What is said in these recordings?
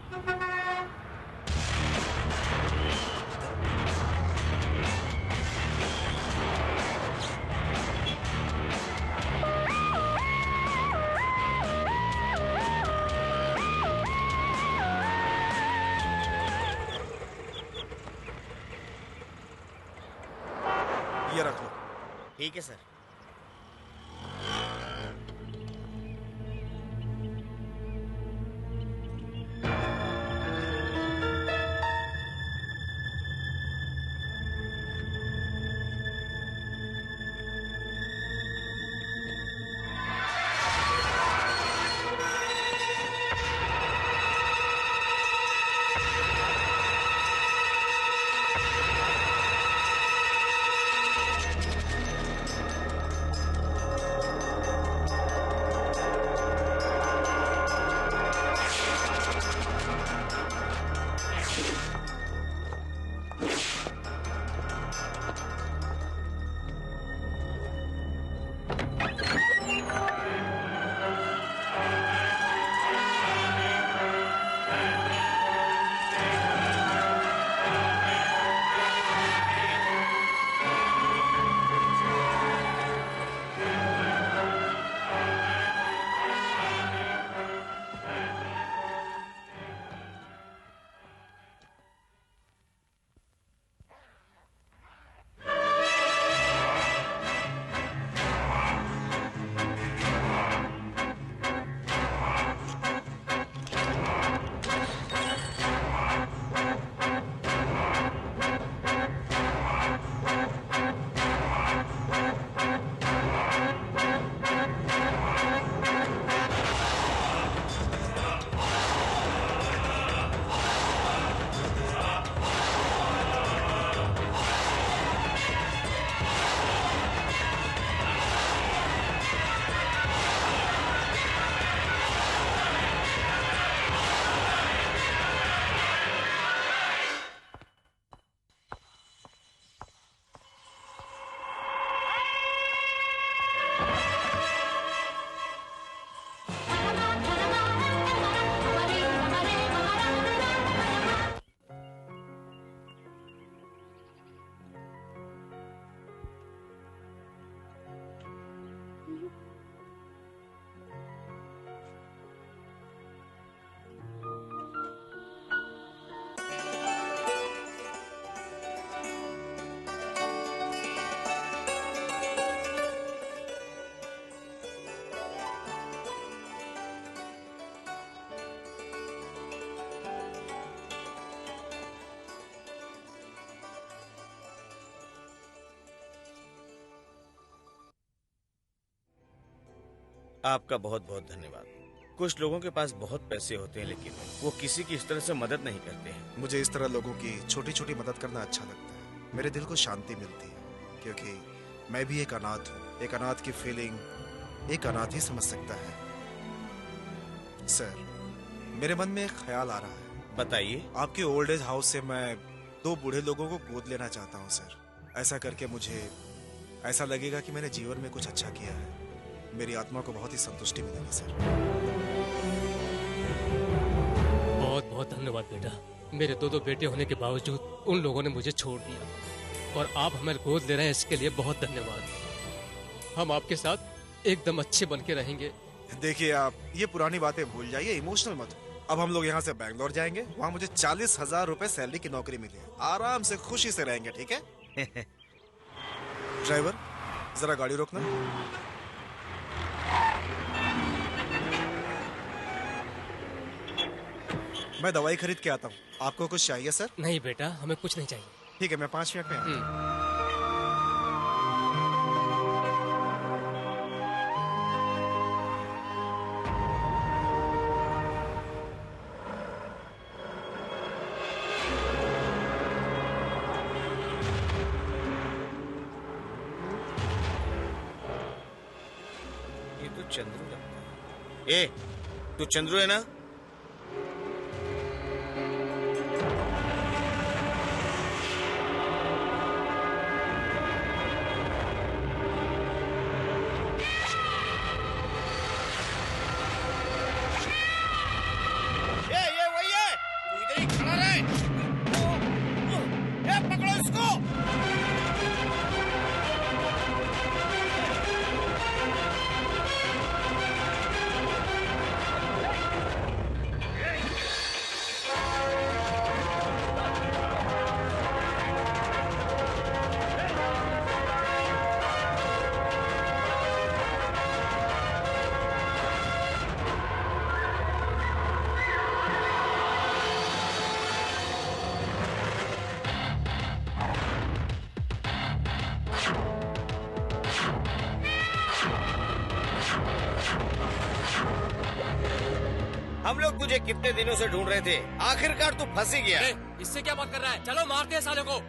ये रख लो। ठीक है सर। आपका बहुत बहुत धन्यवाद। कुछ लोगों के पास बहुत पैसे होते हैं लेकिन वो किसी की इस तरह से मदद नहीं करते हैं। मुझे इस तरह लोगों की छोटी छोटी मदद करना अच्छा लगता है। मेरे दिल को शांति मिलती है क्योंकि मैं भी एक अनाथ हूँ। एक अनाथ की फीलिंग एक अनाथ ही समझ सकता है। सर, मेरे मन में एक ख्याल आ रहा है। बताइए। आपके ओल्ड एज हाउस से मैं 2 बूढ़े लोगों को गोद लेना चाहता हूँ सर। ऐसा करके मुझे ऐसा लगेगा कि मैंने जीवन में कुछ अच्छा किया है। मेरी आत्मा को बहुत ही संतुष्टि मिलेगी सर। बहुत बहुत धन्यवाद बेटा। मेरे 2 बेटे होने के बावजूद उन लोगों ने मुझे छोड़ दिया और आप हमें गोद ले रहे हैं, इसके लिए बहुत धन्यवाद। हम आपके साथ एकदम अच्छे बन के रहेंगे। देखिए, आप ये पुरानी बातें भूल जाइए, इमोशनल मत हो। अब हम लोग यहाँ से बैंगलोर जाएंगे, वहाँ मुझे 40,000 रुपए सैलरी की नौकरी मिली है। आराम से खुशी से रहेंगे, ठीक है? ड्राइवर, जरा गाड़ी रोकना। मैं दवाई खरीद के आता हूँ। आपको कुछ चाहिए सर? नहीं बेटा, हमें कुछ नहीं चाहिए। ठीक है, मैं 5 मिनट में आता हूँ। ये तो चंद्रू लगता है। ए, तू चंद्रू है ना? ये वही है। हम लोग तुझे कितने दिनों से ढूंढ रहे थे, आखिरकार तू फंस ही गया। इससे क्या बात कर रहा है? चलो मारते हैं साले को।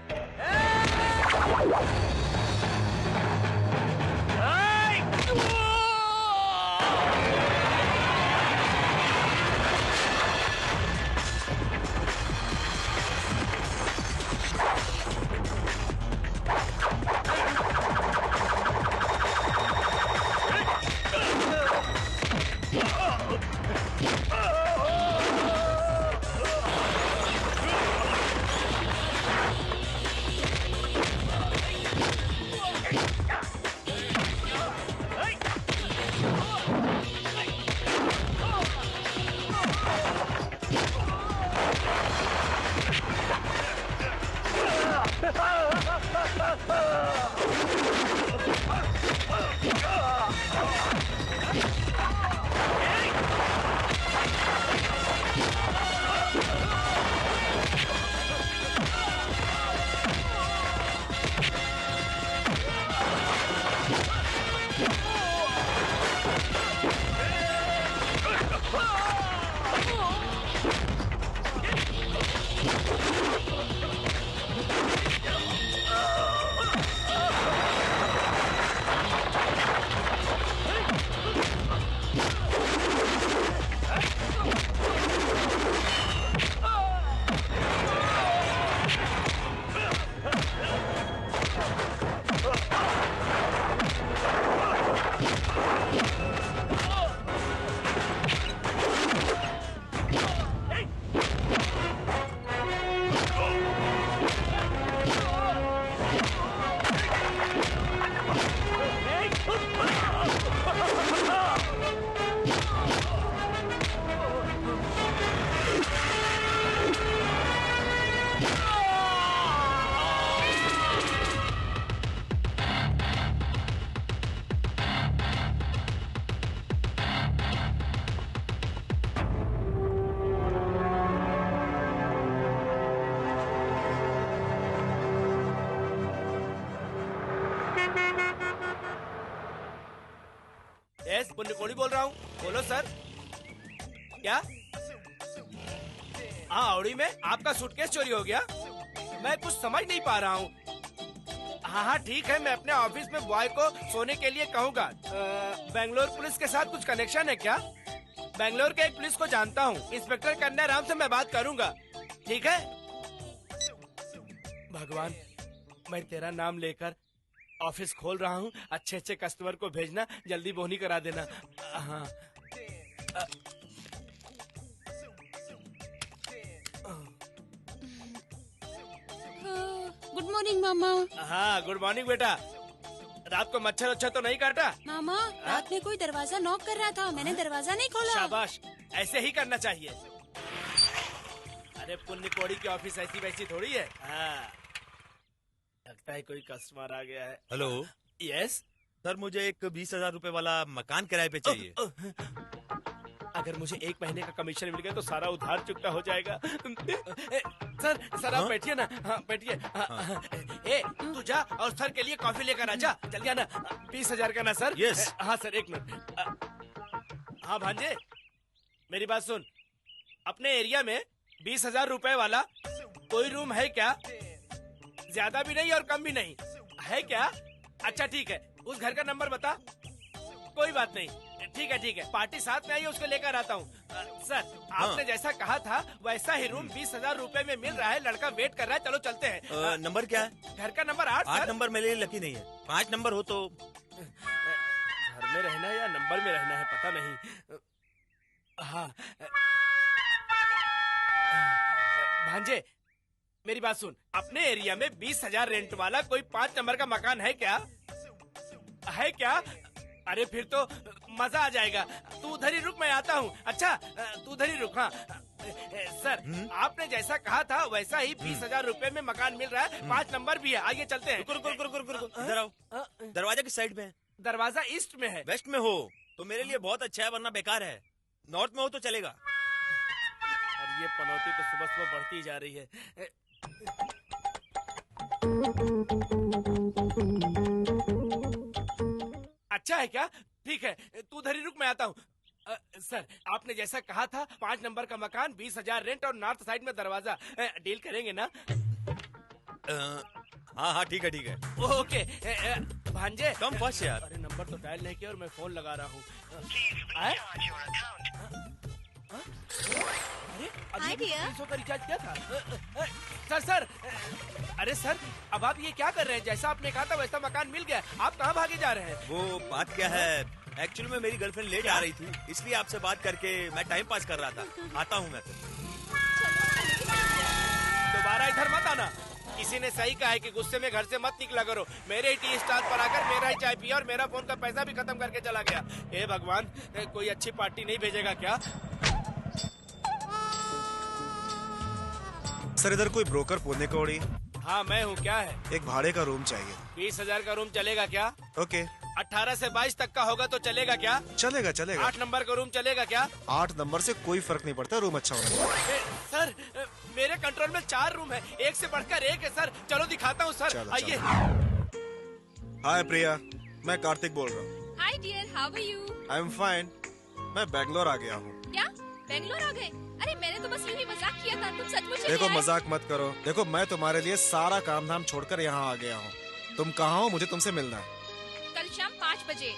यस, पुण्यकोड़ी बोल रहा हूँ। बोलो सर। क्या? हाँ, औड़ी में आपका सूटकेस चोरी हो गया? मैं कुछ समझ नहीं पा रहा हूँ। हाँ हाँ ठीक है, मैं अपने ऑफिस में बॉय को सोने के लिए कहूँगा। बेंगलोर पुलिस के साथ कुछ कनेक्शन है क्या? बेंगलोर के एक पुलिस को जानता हूँ, इंस्पेक्टर कन्या राम से मैं बात करूँगा। ठीक है? भगवान, मैं तेरा नाम लेकर ऑफिस खोल रहा हूँ। अच्छे अच्छे कस्टमर को भेजना, जल्दी बोनी करा देना। हाँ। गुड मॉर्निंग मामा। हाँ गुड मॉर्निंग बेटा। रात को मच्छर अच्छा तो नहीं काटा? मामा, रात में कोई दरवाजा नॉक कर रहा था, मैंने दरवाजा नहीं खोला। शाबाश, ऐसे ही करना चाहिए। अरे पुण्य कौड़ी की ऑफिस ऐसी वैसी थोड़ी है। हाँ, लगता है कोई कस्टमर आ गया है। हेलो। यस सर, मुझे एक 20,000 रुपए वाला मकान किराए पे चाहिए। अगर मुझे 1 महीने का कमीशन मिल गया तो सारा उधार चुकता हो जाएगा। सर आप बैठिए ना। हाँ बैठिए। ए तू जा और सर के लिए कॉफी लेकर आजा, जल्दी आना। 20,000 का ना सर? यस। हाँ सर, 1 मिनट। हाँ भांजे, मेरी बात सुन। अपने एरिया में 20,000 रुपए वाला कोई रूम है क्या? ज्यादा भी नहीं और कम भी नहीं, है क्या? अच्छा ठीक है, उस घर का नंबर बता। कोई बात नहीं, ठीक है। पार्टी साथ में आई है, उसको लेकर आता हूँ। सर आपने जैसा कहा था वैसा ही रूम 20,000 रुपए में मिल रहा है। लड़का वेट कर रहा है, चलो चलते हैं। नंबर क्या है? घर का नंबर 8 8 नंबर मेरे लिए लकी नहीं है। 5 नंबर हो तो। घर में रहना है या नंबर में रहना है पता नहीं। हाँ भांजे, मेरी बात सुन। अपने एरिया में 20,000 रेंट वाला कोई 5 नंबर का मकान है क्या? है क्या? अरे फिर तो मजा आ जाएगा। तू उधर ही रुक, मैं आता हूँ। अच्छा तू उधर ही रुक। हाँ सर, आपने जैसा कहा था वैसा ही 20,000 रुपए में मकान मिल रहा है। 5 नंबर भी है, आइए चलते हैं। रुको। इधर आओ। दरवाजा किस साइड में है? दरवाजा ईस्ट में है। वेस्ट में हो तो मेरे लिए बहुत अच्छा है, वरना बेकार है। नॉर्थ में हो तो चलेगा। और ये पनौती तो सुबह सुबह बढ़ती जा रही है। अच्छा है क्या? ठीक है, तू उधर ही रुक, मैं आता हूँ। सर आपने जैसा कहा था 5 नंबर का मकान 20,000 रेंट और नॉर्थ साइड में दरवाजा। डील करेंगे ना? हाँ हाँ ठीक है। ओके। भांजे कम फर्स्ट यार। अरे नंबर तो डायल नहीं किया और मैं फोन लगा रहा हूँ। Hi, dear. 300 का रिचार्ज किया था। सर अरे सर अब आप ये क्या कर रहे हैं? जैसा आपने कहा था वैसा मकान मिल गया, आप कहाँ भागे जा रहे हैं? वो बात क्या है, एक्चुअली में मेरी गर्लफ्रेंड लेट आ रही थी, इसलिए आपसे बात करके मैं टाइम पास कर रहा था। आता हूँ मैं तो। दोबारा इधर मत आना। किसी ने सही कहा है कि गुस्से में घर से मत निकला करो। मेरे ही टी स्टॉल पर आकर मेरा ही चाय पिया और मेरा फोन का पैसा भी खत्म करके चला गया। हे भगवान, कोई अच्छी पार्टी नहीं भेजेगा क्या? सर इधर कोई ब्रोकर पुणे कौड़ी? हाँ मैं हूँ, क्या है? एक भाड़े का रूम चाहिए। 20,000 का रूम चलेगा क्या? ओके 18 से 22 तक का होगा तो चलेगा क्या? चलेगा 8 नंबर का रूम चलेगा क्या? 8 नंबर से कोई फर्क नहीं पड़ता, रूम अच्छा होना चाहिए। सर मेरे कंट्रोल में 4 रूम है, एक से बढ़कर एक है सर। चलो दिखाता हूँ सर, चलो, आइए। हाय प्रिया, मैं कार्तिक बोल रहा हूँ। Hi dear, how are you? I am fine. मैं बैंगलोर आ गया हूँ। क्या बेंगलोर आ गए? अरे मैंने तो बस यूं ही मजाक किया था, तुम सचमुच देखो मजाक मत करो। देखो मैं तुम्हारे लिए सारा काम धाम छोड़कर यहाँ आ गया हूँ। तुम कहाँ हो? मुझे तुमसे मिलना है। कल शाम 5 बजे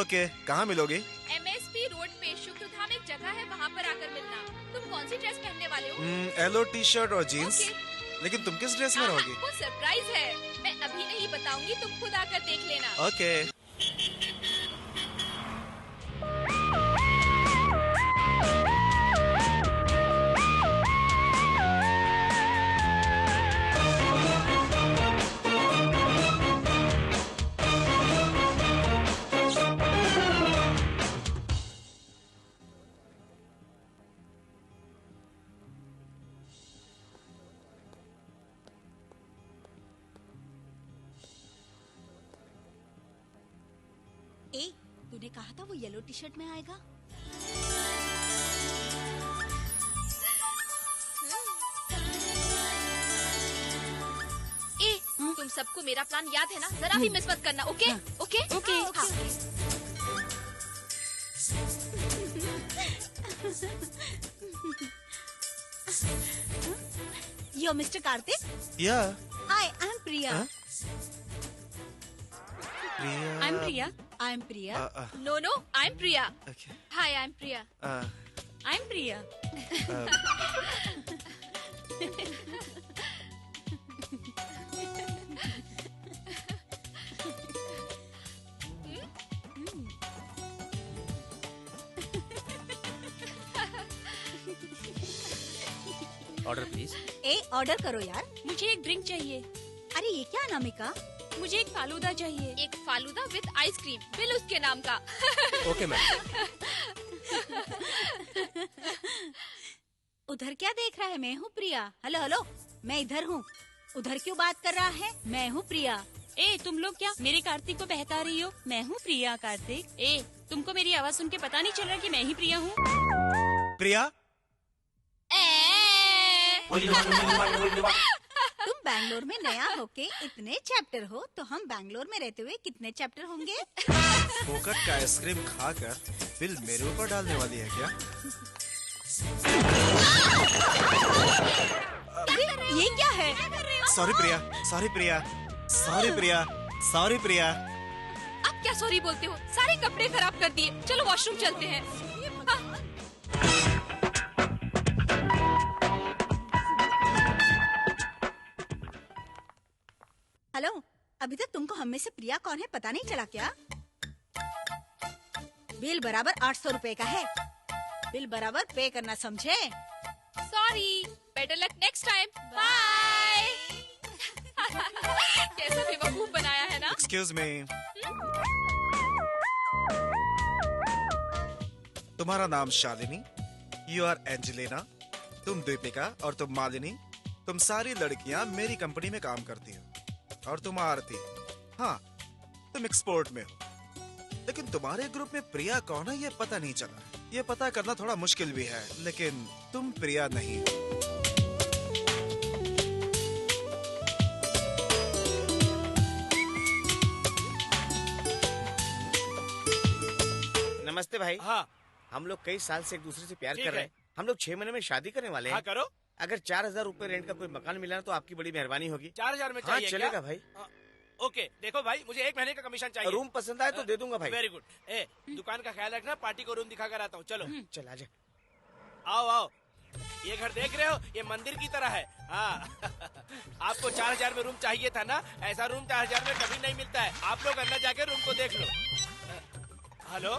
ओके, कहाँ मिलोगी? MSP रोड पे शुक्रधाम एक जगह है, वहाँ पर आकर मिलना। तुम कौन सी ड्रेस पहनने वाले हो? येलो टी शर्ट और जीन्स। ओके। लेकिन तुम किस ड्रेस में रहोगी? वो सरप्राइज है, मैं अभी नहीं बताऊंगी, तुम खुद आकर देख लेना। ओके ए, तूने कहा था वो येलो टी शर्ट में आएगा। ए, तुम सबको मेरा प्लान याद है ना? जरा भी मिस मत करना, okay? Okay okay. Yo mister Karthik. Yeah hi, I am Priya. हाँ? Priya I am Priya. I am Priya. No no, I am Priya. Okay hi, I am Priya. I am Priya. Order please. ए, ऑर्डर करो यार। मुझे एक ड्रिंक चाहिए। अरे ये क्या अनामिका? मुझे एक फालूदा चाहिए। एक फालूदा विद आइसक्रीम, बिल उसके नाम का। Okay ma'am. उधर क्या देख रहा है? मैं हूँ प्रिया। हेलो हेलो, मैं इधर हूँ। उधर क्यों बात कर रहा है? मैं हूँ प्रिया। ए, तुम लोग क्या मेरे कार्तिक को बहका रही हो? मैं हूँ प्रिया कार्तिक। ए, तुमको मेरी आवाज सुन के पता नहीं चल रहा कि मैं ही प्रिया हूँ? प्रिया तुम बैंगलोर में नया होके इतने चैप्टर हो, तो हम बैंगलोर में रहते हुए कितने चैप्टर होंगे? फोकट का आइसक्रीम खाकर बिल मेरे ऊपर डालने वाली है क्या? ये क्या है? सॉरी प्रिया, सॉरी प्रिया, सॉरी प्रिया, सॉरी प्रिया। अब क्या सॉरी बोलते हो? सारे कपड़े खराब कर दिए। चलो वॉशरूम चलते हैं। हेलो, अभी तक तुमको हम में से प्रिया कौन है पता नहीं चला क्या? बिल बराबर 800 रुपए का है। बिल बराबर पे करना, समझे? Sorry, better luck next time. Bye. कैसा बेवकूफ बनाया है ना? एक्सक्यूज मी, तुम्हारा नाम शालिनी, यू आर एंजेलिना, तुम दीपिका और तुम मालिनी। तुम सारी लड़कियां मेरी कंपनी में काम करती हो। और तुम आरती, हाँ तुम एक्सपोर्ट में हो। लेकिन तुम्हारे ग्रुप में प्रिया कौन है ये पता नहीं चला। ये पता करना थोड़ा मुश्किल भी है, लेकिन तुम प्रिया नहीं हो। नमस्ते भाई। हाँ हम लोग कई साल से एक दूसरे से प्यार ठीक कर रहे है। हैं। हम लोग 6 महीने में शादी करने वाले हाँ हैं। करो। अगर 4,000 रूपए रेंट का कोई मकान मिला ना तो आपकी बड़ी मेहरबानी होगी। 4,000 में हाँ चाहिए चलेगा क्या? भाई। ओके, देखो भाई, मुझे 1 महीने का कमीशन चाहिए। रूम पसंद आए तो दे दूंगा भाई। Very good. ए, दुकान का ख्याल रखना, पार्टी को रूम दिखा कर आता हूँ। चलो चल आजा। आओ आओ। ये घर देख रहे हो, ये मंदिर की तरह है। हाँ आपको 4,000 में रूम चाहिए था ना? ऐसा रूम 4,000 में कभी नहीं मिलता है। आप लोग अंदर जाके रूम को देख लो। हेलो,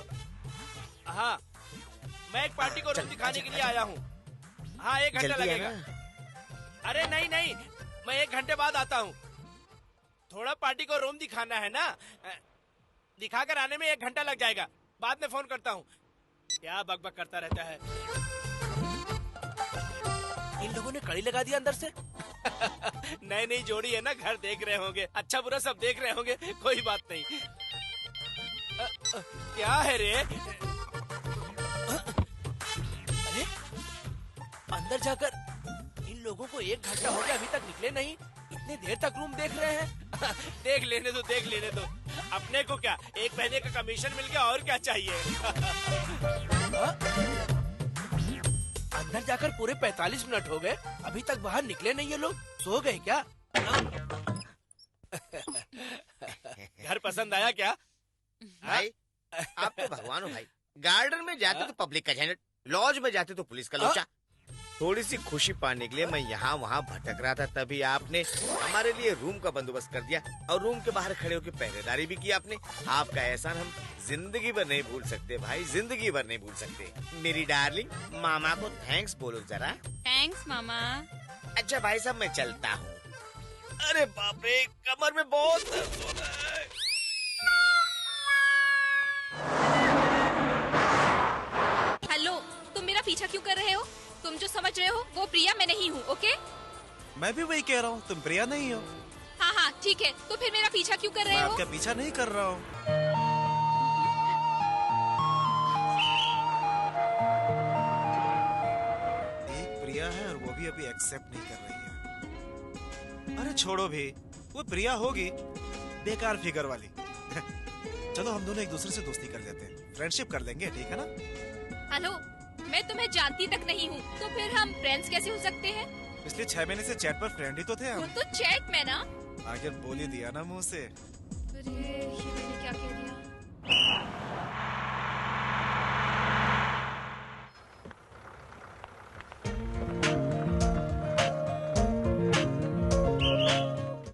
हाँ मैं एक पार्टी को रूम दिखाने के लिए आया हूँ। हाँ 1 घंटा जल्दी लगेगा। आना। अरे नहीं नहीं, मैं 1 घंटे बाद आता हूँ। थोड़ा पार्टी को रूम दिखाना है ना, दिखा कर आने में 1 घंटा लग जाएगा। बाद में फोन करता हूँ। क्या बकबक करता रहता है। इन लोगों ने कड़ी लगा दिया अंदर से। नई नई जोड़ी है ना, घर देख रहे होंगे, अच्छा बुरा सब देख रहे होंगे, कोई बात नहीं। क्या है रे? अरे अंदर जाकर इन लोगों को 1 घंटा हो गया, अभी तक निकले नहीं। इतने देर तक रूम देख रहे हैं। देख लेने दो, देख लेने दो। अपने को क्या 1 महीने का कमीशन मिल गया, और क्या चाहिए। अंदर जाकर पूरे 45 मिनट हो गए, अभी तक बाहर निकले नहीं ये लोग। सो गए क्या? घर पसंद आया क्या? भाई आप तो भगवान हो भाई। गार्डन में जाते तो पब्लिक का झंझट, लॉज में जाते तो पुलिस का लोचा। थोड़ी सी खुशी पाने के लिए मैं यहाँ वहाँ भटक रहा था, तभी आपने हमारे लिए रूम का बंदोबस्त कर दिया और रूम के बाहर खड़े होकर पहरेदारी भी की आपने। आपका एहसान हम जिंदगी भर नहीं भूल सकते भाई, जिंदगी भर नहीं भूल सकते। मेरी डार्लिंग, मामा को थैंक्स बोलो जरा। थैंक्स मामा। अच्छा भाई साहब मैं चलता हूँ। अरे बाप रे, कमर में बहुत दर्द हो रहा है। हेलो, तुम मेरा पीछा क्यों कर रहे हो? तुम जो समझ रहे हो वो प्रिया मैं नहीं हूँ, ओके? मैं भी वही कह रहा हूँ, तुम प्रिया नहीं हो। हाँ हाँ ठीक है, तो फिर मेरा पीछा क्यों कर मैं रहे हो? आपका पीछा नहीं कर रहा हूँ। एक प्रिया है और वो भी अभी एक्सेप्ट नहीं कर रही है। अरे छोड़ो भी, वो प्रिया होगी, बेकार फिगर वाली। चलो हम दोनों एक दूसरे से दोस्ती कर लेते हैं, फ्रेंडशिप कर लेंगे, ठीक है ना? हेलो, मैं तुम्हें जानती तक नहीं हूँ, तो फिर हम फ्रेंड्स कैसे हो सकते हैं? पिछले 6 महीने से चैट पर फ्रेंड ही तो थे वो हम। तो चैट में ना। आखिर बोल ही दिया ना मुंह से। अरे ये मैंने क्या कह दिया?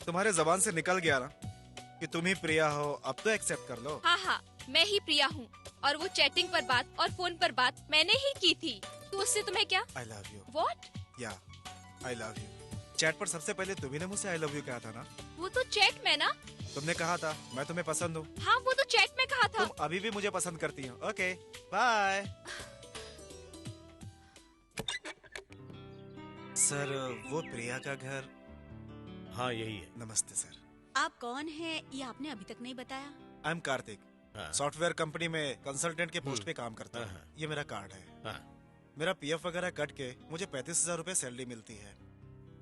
तुम्हारे जबान से निकल गया ना कि तुम ही प्रिया हो, अब तो एक्सेप्ट कर लो। हाँ हाँ, मैं ही प्रिया हूँ और वो चैटिंग पर बात और फोन पर बात मैंने ही की थी, तो उससे तुम्हें क्या? I love you. व्हाट? या आई लव यू। चैट पर सबसे पहले तुम्ही ने मुझसे आई लव यू कहा था ना? वो तो चैट में ना। तुमने कहा था मैं तुम्हें पसंद हूँ। हाँ वो तो चैट में कहा था। तुम अभी भी मुझे पसंद करती हो। Okay bye. सर वो प्रिया का घर। हाँ यही है। नमस्ते सर। आप कौन हैं ये आपने अभी तक नहीं बताया। आई एम कार्तिक, हाँ। सॉफ्टवेयर कंपनी में कंसल्टेंट के पोस्ट पे काम करता हाँ, हूँ। हाँ। ये मेरा कार्ड है। हाँ। मेरा पीएफ वगैरह कट के मुझे 35,000 रुपए सैलरी मिलती है।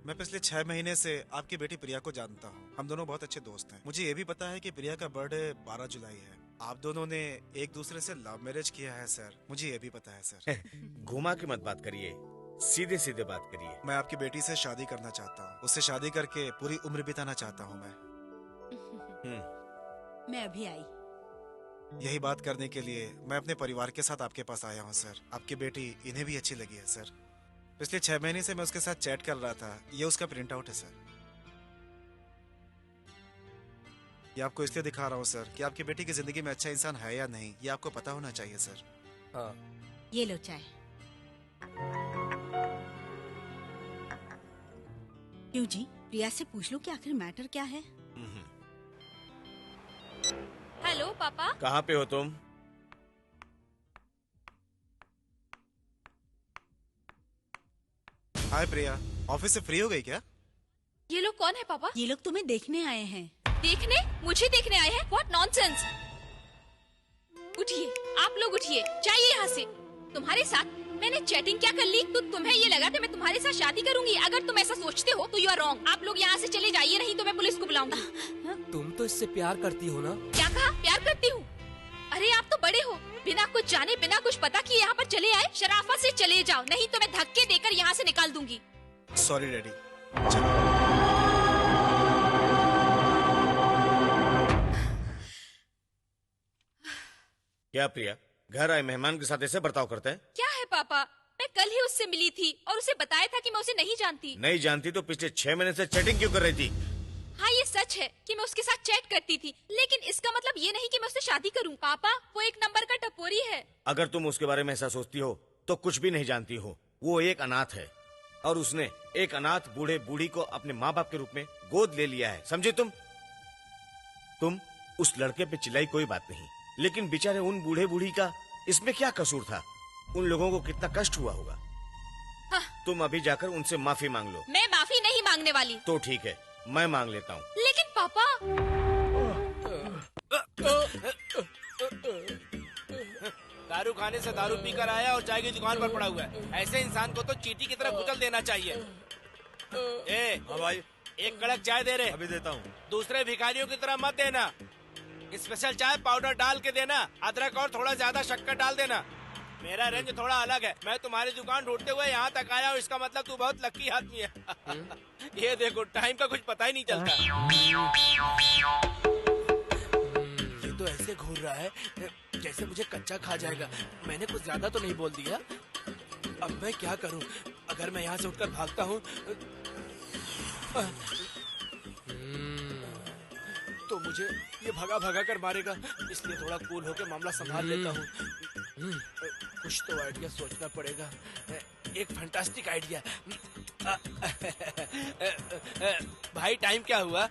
मैं पिछले 6 महीने से आपकी बेटी प्रिया को जानता हूँ। हम दोनों बहुत अच्छे दोस्त हैं। मुझे ये भी पता है कि प्रिया का बर्थडे 12 जुलाई है। आप दोनों ने एक दूसरे से लव मैरिज किया है सर, मुझे ये भी पता है सर। घुमा के मत बात करिए, सीधे सीधे बात करिए। मैं आपकी बेटी से शादी करना चाहता हूँ। उससे शादी करके पूरी उम्र बिताना चाहता हूँ मैं। मैं अभी आई। यही बात करने के लिए मैं अपने परिवार के साथ आपके पास आया हूँ सर। आपकी बेटी इन्हें भी अच्छी लगी है सर। पिछले 6 महीने से मैं उसके साथ चैट कर रहा था। ये उसका प्रिंट आउट है सर। ये आपको इसलिए दिखा रहा हूँ सर कि आपकी बेटी की जिंदगी में अच्छा इंसान है या नहीं, ये आपको पता होना चाहिए सर। हाँ। ये लो चाय। क्यों जी, प्रिया से पूछ लो कि आखिर मैटर क्या है। हेलो पापा। कहाँ पे हो तुम? हाय प्रिया, ऑफिस से फ्री हो गई क्या? ये लोग कौन है पापा? ये लोग तुम्हें देखने आए हैं। देखने? मुझे देखने आए हैं? What nonsense. उठिए, आप लोग उठिए, जाइए यहाँ से। तुम्हारे साथ मैंने चैटिंग क्या कर ली तो तुम्हें ये लगा कि मैं तुम्हारे साथ शादी करूंगी? अगर तुम ऐसा सोचते हो तो यू आर रॉन्ग। आप लोग यहाँ से चले जाइए, नहीं तो मैं पुलिस को बुलाऊंगी। तुम तो इससे प्यार करती हो ना? क्या कहा? प्यार करती हूँ? अरे आप तो बड़े हो, बिना कुछ जाने बिना कुछ पता किए यहाँ पर चले आए। शराफत से चले जाओ, नहीं तो मैं धक्के देकर यहाँ से निकाल दूंगी। सॉरी डैडी, चलो। क्या प्रिया, घर आए मेहमान के साथ ऐसे बर्ताव करते हैं? क्या है पापा, मैं कल ही उससे मिली थी और उसे बताया था कि मैं उसे नहीं जानती। नहीं जानती तो पिछले 6 महीने से चैटिंग क्यों कर रही थी? हाँ ये सच है कि मैं उसके साथ चैट करती थी, लेकिन इसका मतलब ये नहीं कि मैं उससे शादी करूं। पापा वो एक नंबर का टपोरी है। अगर तुम उसके बारे में ऐसा सोचती हो तो कुछ भी नहीं जानती हो। वो एक अनाथ है और उसने एक अनाथ बूढ़े बूढ़ी को अपने माँ बाप के रूप में गोद ले लिया है, समझे तुम उस लड़के पे चिल्लाई कोई बात नहीं, लेकिन बेचारे उन बूढ़े बूढ़ी का इसमें क्या कसूर था? उन लोगों को कितना कष्ट हुआ होगा। हाँ। तुम अभी जाकर उनसे माफी मांग लो। मैं माफी नहीं मांगने वाली। तो ठीक है, मैं मांग लेता हूँ। लेकिन पापा, दारू खाने से दारू पीकर आया और चाय की दुकान पर पड़ा हुआ है। ऐसे इंसान को तो चींटी की तरह कुचल देना चाहिए। ए, हाँ भाई, एक कड़क चाय दे रहे। अभी देता हूँ। दूसरे भिखारियों की तरह मत देना। स्पेशल चाय पाउडर डाल के देना, अदरक और थोड़ा ज्यादा शक्कर डाल देना। मेरा रेंज थोड़ा अलग है। मैं तुम्हारी दुकान ढूंढते हुए यहाँ तक आया हूँ, इसका मतलब तू बहुत लकी आदमी है। ये देखो, टाइम का कुछ पता ही नहीं चलता। ये तो ऐसे घूर रहा है जैसे मुझे कच्चा खा जाएगा। मैंने कुछ ज्यादा तो नहीं बोल दिया। अब मैं क्या करूँ? अगर मैं यहाँ से उठकर भागता हूँ तो मुझे ये भगा भगा कर मारेगा, इसलिए थोड़ा कूल होकर मामला संभाल लेता हूँ। कुछ तो आइडिया सोचना पड़ेगा। एक फैंटास्टिक आइडिया। भाई टाइम क्या हुआ?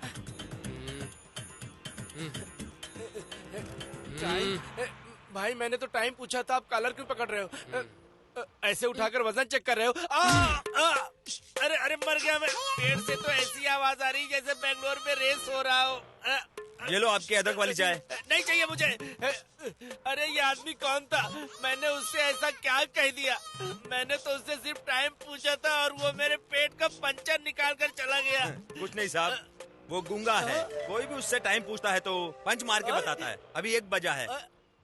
टाइम? भाई मैंने तो टाइम पूछा था, आप कॉलर क्यों पकड़ रहे हो? ऐसे उठाकर वजन चेक कर रहे हो? अरे अरे मर गया मैं। पेड़ से तो ऐसी आवाज आ रही जैसे बेंगलोर में रेस हो रहा हो। ये लो आपकी अदरक वाली चाय। नहीं चाहिए मुझे। अरे ये आदमी कौन था? मैंने उससे ऐसा क्या कह दिया? मैंने तो उससे सिर्फ टाइम पूछा था और वो मेरे पेट का पंचर निकाल कर चला गया। कुछ नहीं साहब, वो गूंगा है। कोई भी उससे टाइम पूछता है तो पंच मार के बताता है। अभी 1 बजा है,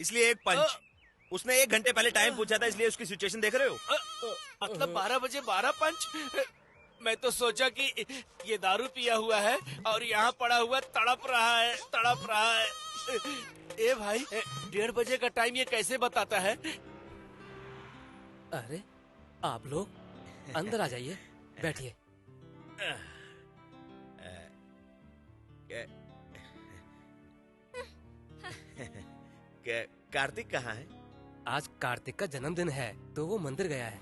इसलिए 1 पंच। उसने 1 घंटे पहले टाइम पूछा था, इसलिए उसकी सिचुएशन देख रहे हो। मतलब 12 बजे 12 पंच? मैं तो सोचा कि ये दारू पिया हुआ है और यहाँ पड़ा हुआ तड़प रहा है। ए भाई, 1:30 बजे का टाइम ये कैसे बताता है? अरे आप लोग अंदर आ जाइए, बैठिए। कार्तिक कहाँ है? आज कार्तिक का जन्मदिन है तो वो मंदिर गया है।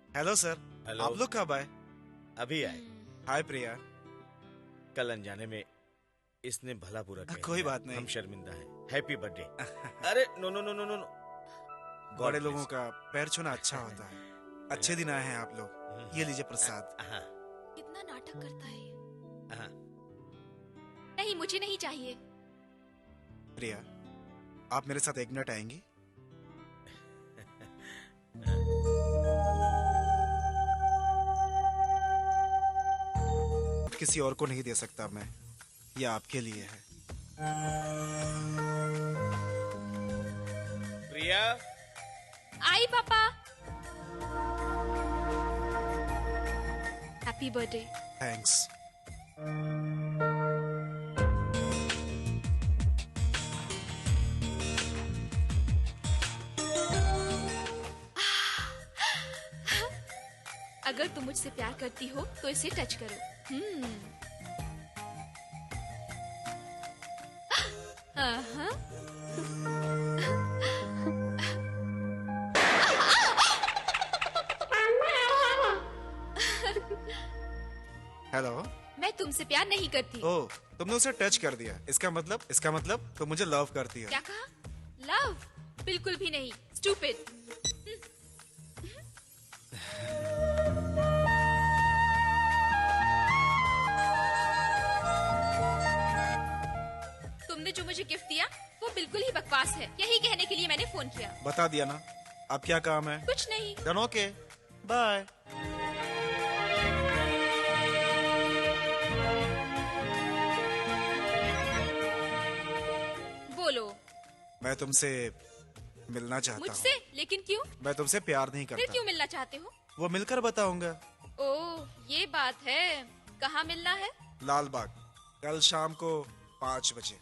Hello sir. हेलो। आप लोग कब आए? अभी आए। हाय प्रिया। कल अनजाने में इसने भला बुरा कह कोई दिया। बात नहीं। हम शर्मिंदा हैं। Happy birthday. अरे no no no no no no. बड़े लोगों का पैर छूना अच्छा होता है। अच्छे दिन आए हैं आप लोग। ये लीजिए प्रसाद। हाँ कितना नाटक करता है ये। हाँ। नहीं मुझे नहीं चाहिए। प्रिया, आप मेरे साथ 1 मिनट आएंगी? किसी और को नहीं दे सकता मैं, ये आपके लिए है। प्रिया। आई पापा। Happy birthday. थैंक्स। अगर तुम मुझसे प्यार करती हो तो इसे टच करो। हेलो। मैं तुमसे प्यार नहीं करती। ओह, तुमने उसे टच कर दिया। इसका मतलब तुम मुझे लव करती हो। क्या कहा? लव? बिल्कुल भी नहीं। स्टूपिड। तुमने जो मुझे गिफ्ट दिया वो बिल्कुल ही बकवास है। यही कहने के लिए मैंने फोन किया। बता दिया ना। अब क्या काम है? कुछ नहीं। डन। Okay, bye. मैं तुमसे मिलना चाहता मुझसे? हूँ। लेकिन क्यों? मैं तुमसे प्यार नहीं फिर करता। क्यों मिलना चाहते हो? वो मिलकर बताऊंगा। ओह, ये बात है। कहाँ मिलना है? लाल बाग, कल शाम को 5 बजे।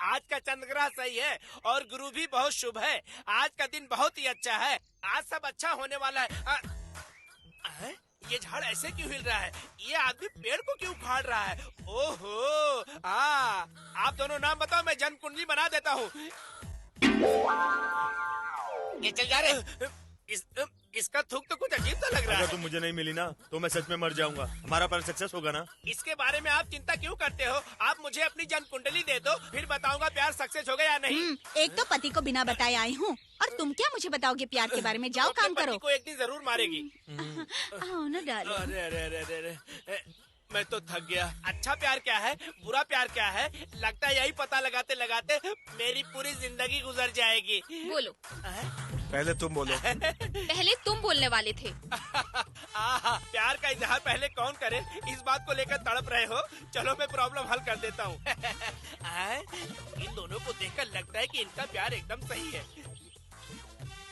आज का चंद्रग्रहण सही है और गुरु भी बहुत शुभ है। आज का दिन बहुत ही अच्छा है। आज सब अच्छा होने वाला है। ये झाड़ ऐसे क्यों हिल रहा है? ये आदमी पेड़ को क्यों उखाड़ रहा है? ओहो, आप दोनों नाम बताओ, मैं जन्म कुंडली बना देता हूँ। ये चल जा रहे। इसका थूक तो कुछ अजीब सा लग रहा अगर है। तुम मुझे नहीं मिली ना तो मैं सच में मर जाऊंगा। हमारा प्लान सक्सेस होगा ना? इसके बारे में आप चिंता क्यों करते हो? आप मुझे अपनी जन्म कुंडली दे दो, फिर बताऊंगा प्यार सक्सेस होगा या नहीं। एक तो पति को बिना बताए आई हूँ और तुम क्या मुझे बताओगे प्यार के बारे में? जाओ अपने काम पति करो। को एक दिन जरूर मारेगी। आओ ना डालो। अरे अरे अरे अरे अरे, मैं तो थक गया। अच्छा प्यार क्या है, बुरा प्यार क्या है, लगता है यही पता लगाते लगाते मेरी पूरी जिंदगी गुजर जाएगी। बोलो। पहले तुम बोलो। पहले तुम बोलने वाले थे। प्यार का इजहार पहले कौन करे, इस बात को लेकर तड़प रहे हो। चलो मैं प्रॉब्लम हल कर देता हूँ। इन दोनों को देखकर लगता है कि इनका प्यार एकदम सही है।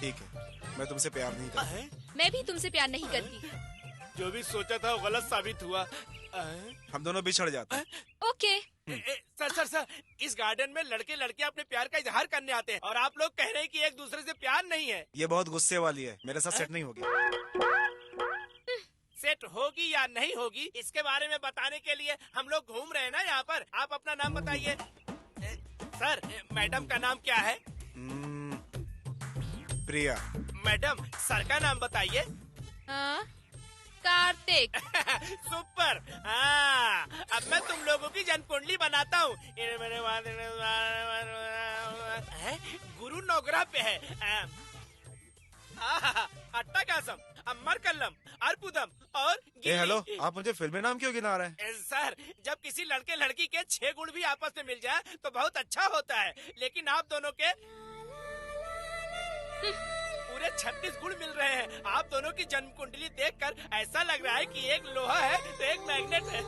ठीक है, मैं तुमसे प्यार नहीं करता। मैं भी तुमसे प्यार नहीं करती। जो भी सोचा था वो गलत साबित हुआ। हम दोनों बिछड़ जाते हैं। ओके। सर, इस गार्डन में लड़के लड़कियां अपने प्यार का इजहार करने आते हैं और आप लोग कह रहे हैं कि एक दूसरे से प्यार नहीं है। ये बहुत गुस्से वाली है, मेरे साथ सेट नहीं होगी। सेट होगी या नहीं होगी इसके बारे में बताने के लिए हम लोग घूम रहे हैं ना यहाँ पर। आप अपना नाम बताइए। सर, मैडम का नाम क्या है? प्रिया। मैडम, सर का नाम बताइए। कार्तिक। सुपर। अब मैं तुम लोगों की जन्म कुंडली बनाता हूँ। गुरु नौग्रह पे है। अट्टाकासम, अम्मरकल्लम, अर्पुदम और हेलो, आप मुझे फिल्मी नाम क्यों गिना रहे हैं? सर, जब किसी लड़के लड़की के 6 गुण भी आपस में मिल जाए तो बहुत अच्छा होता है, लेकिन आप दोनों के पूरे 36 गुण मिल रहे हैं। आप दोनों की जन्म कुंडली देखकर ऐसा लग रहा है कि एक लोहा है तो एक मैग्नेट है।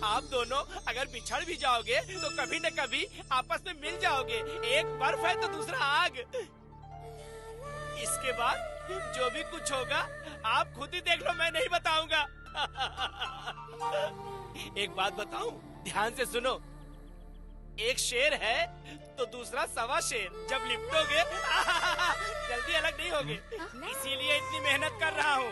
आप दोनों अगर बिछड़ भी जाओगे तो कभी न कभी आपस में मिल जाओगे। एक बर्फ है तो दूसरा आग। इसके बाद जो भी कुछ होगा आप खुद ही देख लो, मैं नहीं बताऊंगा। एक बात बताऊं, ध्यान से सुनो। एक शेर है तो दूसरा 1.25 शेर। जब लिपटोगे जल्दी अलग नहीं होगे, इसीलिए इतनी मेहनत कर रहा हूँ।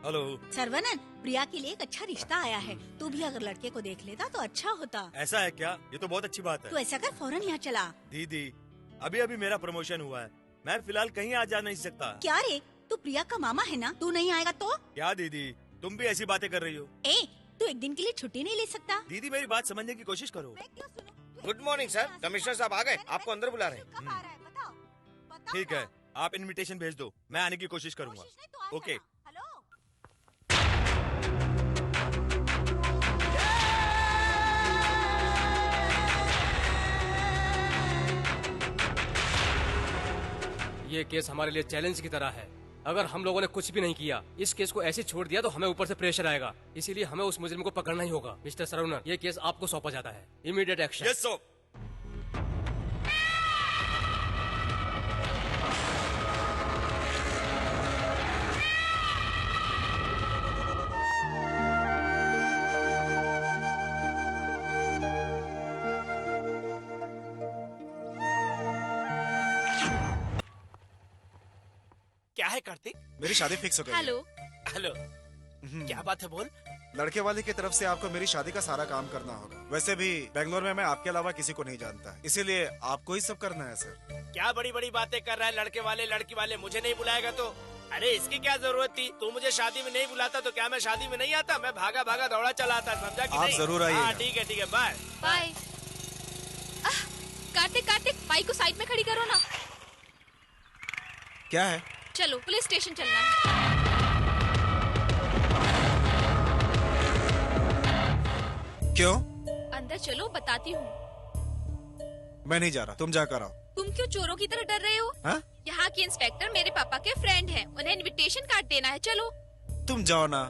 हेलो। सर्वनन, प्रिया के लिए एक अच्छा रिश्ता आया है। तू भी अगर लड़के को देख लेता तो अच्छा होता। ऐसा है क्या? ये तो बहुत अच्छी बात तू है। ऐसा कर, फौरन यहाँ चला। दीदी, अभी अभी मेरा प्रमोशन हुआ है, मैं फिलहाल कहीं आ जा नहीं सकता। क्या रे, तू प्रिया का मामा है ना? तू नहीं आएगा तो? क्या दीदी, तुम भी ऐसी बातें कर रही हो? तू एक दिन के लिए छुट्टी नहीं ले सकता? दीदी, मेरी बात समझने की कोशिश करो। गुड मॉर्निंग सर, कमिश्नर साहब आ गए, आपको अंदर बुला रहे हैं। ठीक है, आप इनविटेशन भेज दो, मैं आने की कोशिश करूंगा। ओके। ये केस हमारे लिए चैलेंज की तरह है। अगर हम लोगों ने कुछ भी नहीं किया, इस केस को ऐसे छोड़ दिया तो हमें ऊपर से प्रेशर आएगा। इसीलिए हमें उस मुजरिम को पकड़ना ही होगा। मिस्टर सरवनन, ये केस आपको सौंपा जाता है। Immediate action. Yes sir. क्या है कार्तिक? मेरी शादी फिक्स हो गई है। हेलो। हेलो, क्या बात है? बोल। लड़के वाले की तरफ से आपको मेरी शादी का सारा काम करना होगा। वैसे भी बेंगलोर में मैं आपके अलावा किसी को नहीं जानता, इसीलिए आपको ही सब करना है सर। क्या बड़ी बड़ी बातें कर रहा है? लड़के वाले लड़की वाले, मुझे नहीं बुलाएगा तो? अरे इसकी क्या जरूरत थी? तू मुझे शादी में नहीं बुलाता तो क्या मैं शादी में नहीं आता? मैं भागा भागा दौड़ा चला आता, समझा कि आप नहीं? जरूर आइएगा। हाँ, ठीक है, बाय बाय। कार्तिक, बाइक को साइड में खड़ी करो ना। क्या है? चलो, पुलिस स्टेशन चलना है। क्यों? अंदर चलो, बताती हूँ। मैं नहीं जा रहा, तुम जाकर आओ। तुम क्यों चोरों की तरह डर रहे हो? हाँ? यहाँ के इंस्पेक्टर मेरे पापा के फ्रेंड हैं, उन्हें इनविटेशन कार्ड देना है। चलो। तुम जाओ ना।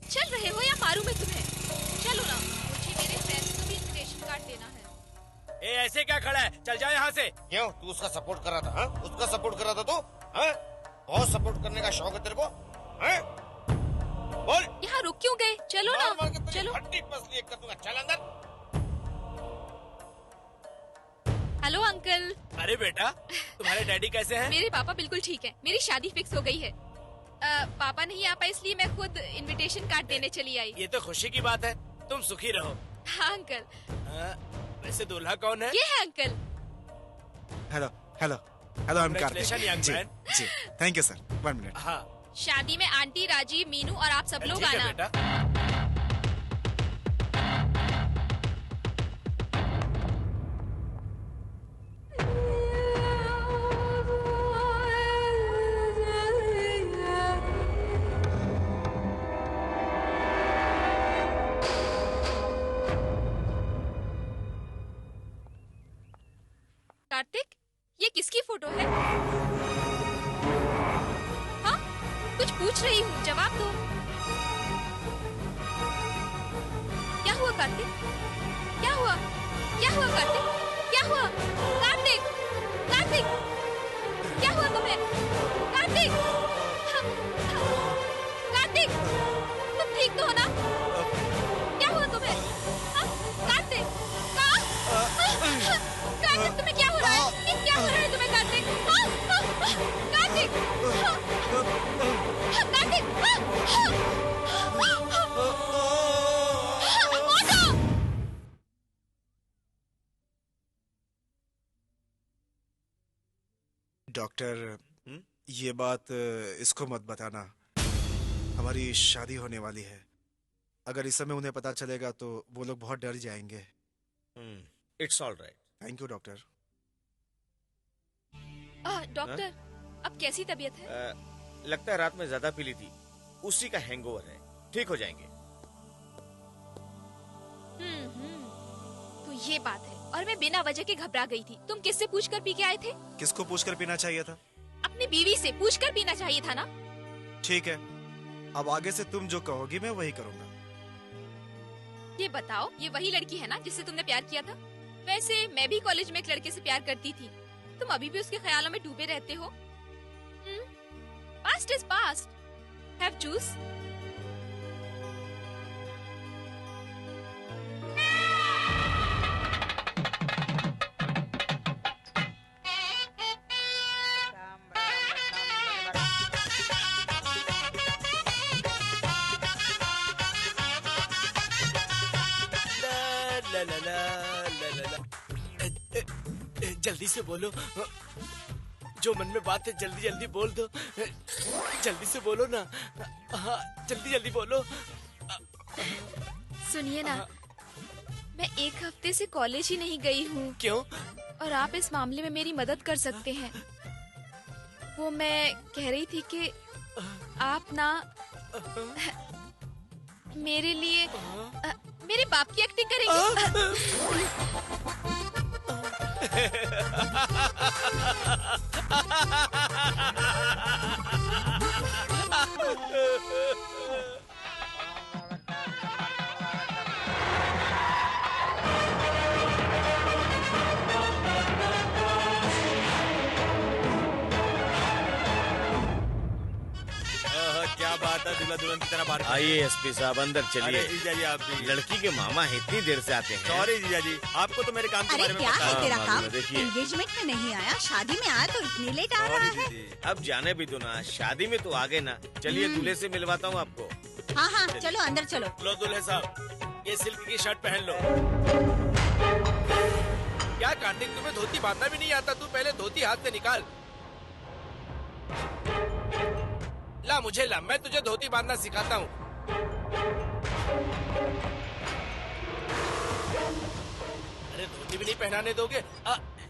चल रहे हो या मारूं मैं तुम्हें? चलो ना, मुझे मेरे फ्रेंड्स को भी इनविटेशन कार्ड देना है। ए, ऐसे क्या खड़ा है? चल जा यहाँ से। क्यों, तू उसका सपोर्ट कर रहा था? हाँ? उसका सपोर्ट कर रहा था तू? हाँ? बहुत सपोर्ट करने का शौक है तेरे को? हाँ? बोल। यहाँ रुक क्यों गए? चलो मार मार के ना, तेरी चलो। हड्डी पसली एक कर दूंगा। चल अंदर। Hello uncle. अरे बेटा, तुम्हारे डैडी कैसे हैं? मेरे पापा बिल्कुल ठीक है, मेरी शादी फिक्स हो गई है। पापा नहीं आ पाए इसलिए मैं खुद इनविटेशन कार्ड देने चली आई। ये तो खुशी की बात है, तुम सुखी रहो। हाँ अंकल। वैसे दूल्हा कौन है? ये है uncle. Hello hello hello, I am Congratulations, young जी man. जी, थैंक यू सर। 1 मिनट। हाँ शादी में आंटी, राजीव, मीनू और आप सब लोग ठीक है आना। बेटा। कार्तिक, ये किसकी फोटो है? हाँ? कुछ पूछ रही हूँ, जवाब दो। क्या हुआ कार्तिक? क्या हुआ? क्या हुआ कार्तिक? क्या हुआ? कार्तिक! कार्तिक! क्या हुआ तुम्हें? कार्तिक! कार्तिक! तुम ठीक तो हो ना? क्या हुआ तुम्हें? हाँ? कार्तिक! कार्तिक, तुम्हें क्या हो रहा है? क्या हो रहा है तुम्हें कार्तिक? कार्तिक! कार्तिक! उठो! डॉक्टर, ये बात इसको मत बताना। हमारी शादी होने वाली है। अगर इस समय उन्हें पता चलेगा तो वो लोग बहुत डर जाएंगे। It's all right. Thank you doctor. Doctor, अब कैसी तबीयत है? लगता है रात में ज्यादा पी ली थी, उसी का हैंगओवर है। ठीक हो जाएंगे। तो ये बात है। और मैं बिना वजह के घबरा गई थी। तुम किससे पूछकर पी के आए थे? किसको पूछकर पीना चाहिए था? अपनी बीवी से पूछकर पीना चाहिए था ना? ठीक है, अब आगे से तुम जो कहोगी मैं वही करूंगा। ये बताओ, ये वही लड़की है ना जिससे तुमने प्यार किया था? वैसे मैं भी कॉलेज में एक लड़के से प्यार करती थी। तुम अभी भी उसके ख्यालों में डूबे रहते हो? Past is past. Have juice. ला ला ला ला ला ला। जल्दी से बोलो, जो मन में बात है जल्दी जल्दी बोल दो। जल्दी से बोलो ना। हाँ, जल्दी जल्दी बोलो। सुनिए ना, मैं एक हफ्ते से कॉलेज ही नहीं गई हूँ। क्यों? और आप इस मामले में मेरी मदद कर सकते हैं। वो मैं कह रही थी कि आप ना मेरे लिए मेरे बाप की एक्टिंग करेंगे। क्या बात है, दूल्हा दुल्हन की तरह बात। आइए एसपी साहब, अंदर अरे चलिए। जीजा जी, आप भी। लड़की के मामा इतनी देर से आते हैं। सॉरी जीजा जी, आपको तो मेरे काम के अरे बारे में क्या पता है तेरा मालूम काम? है, देखिए। एंगेजमेंट में नहीं आया, शादी में आया तो इतनी लेट आ रहा सॉरी है। दीदी। अब जाने भी दो ना, शादी में तो आ गए ना। चलिए दूल्हे से मिलवाता हूँ आपको। हाँ हाँ, चलो अंदर चलो। लो दूल्हे साहब, ये सिल्क की शर्ट पहन लो। क्या कार्तिक, तुम्हें धोती बांधना भी नहीं आता? तू पहले धोती हाथ से निकाल। ला मुझे ला, मैं तुझे धोती बांधना सिखाता हूँ। अरे धोती भी नहीं पहनाने दोगे?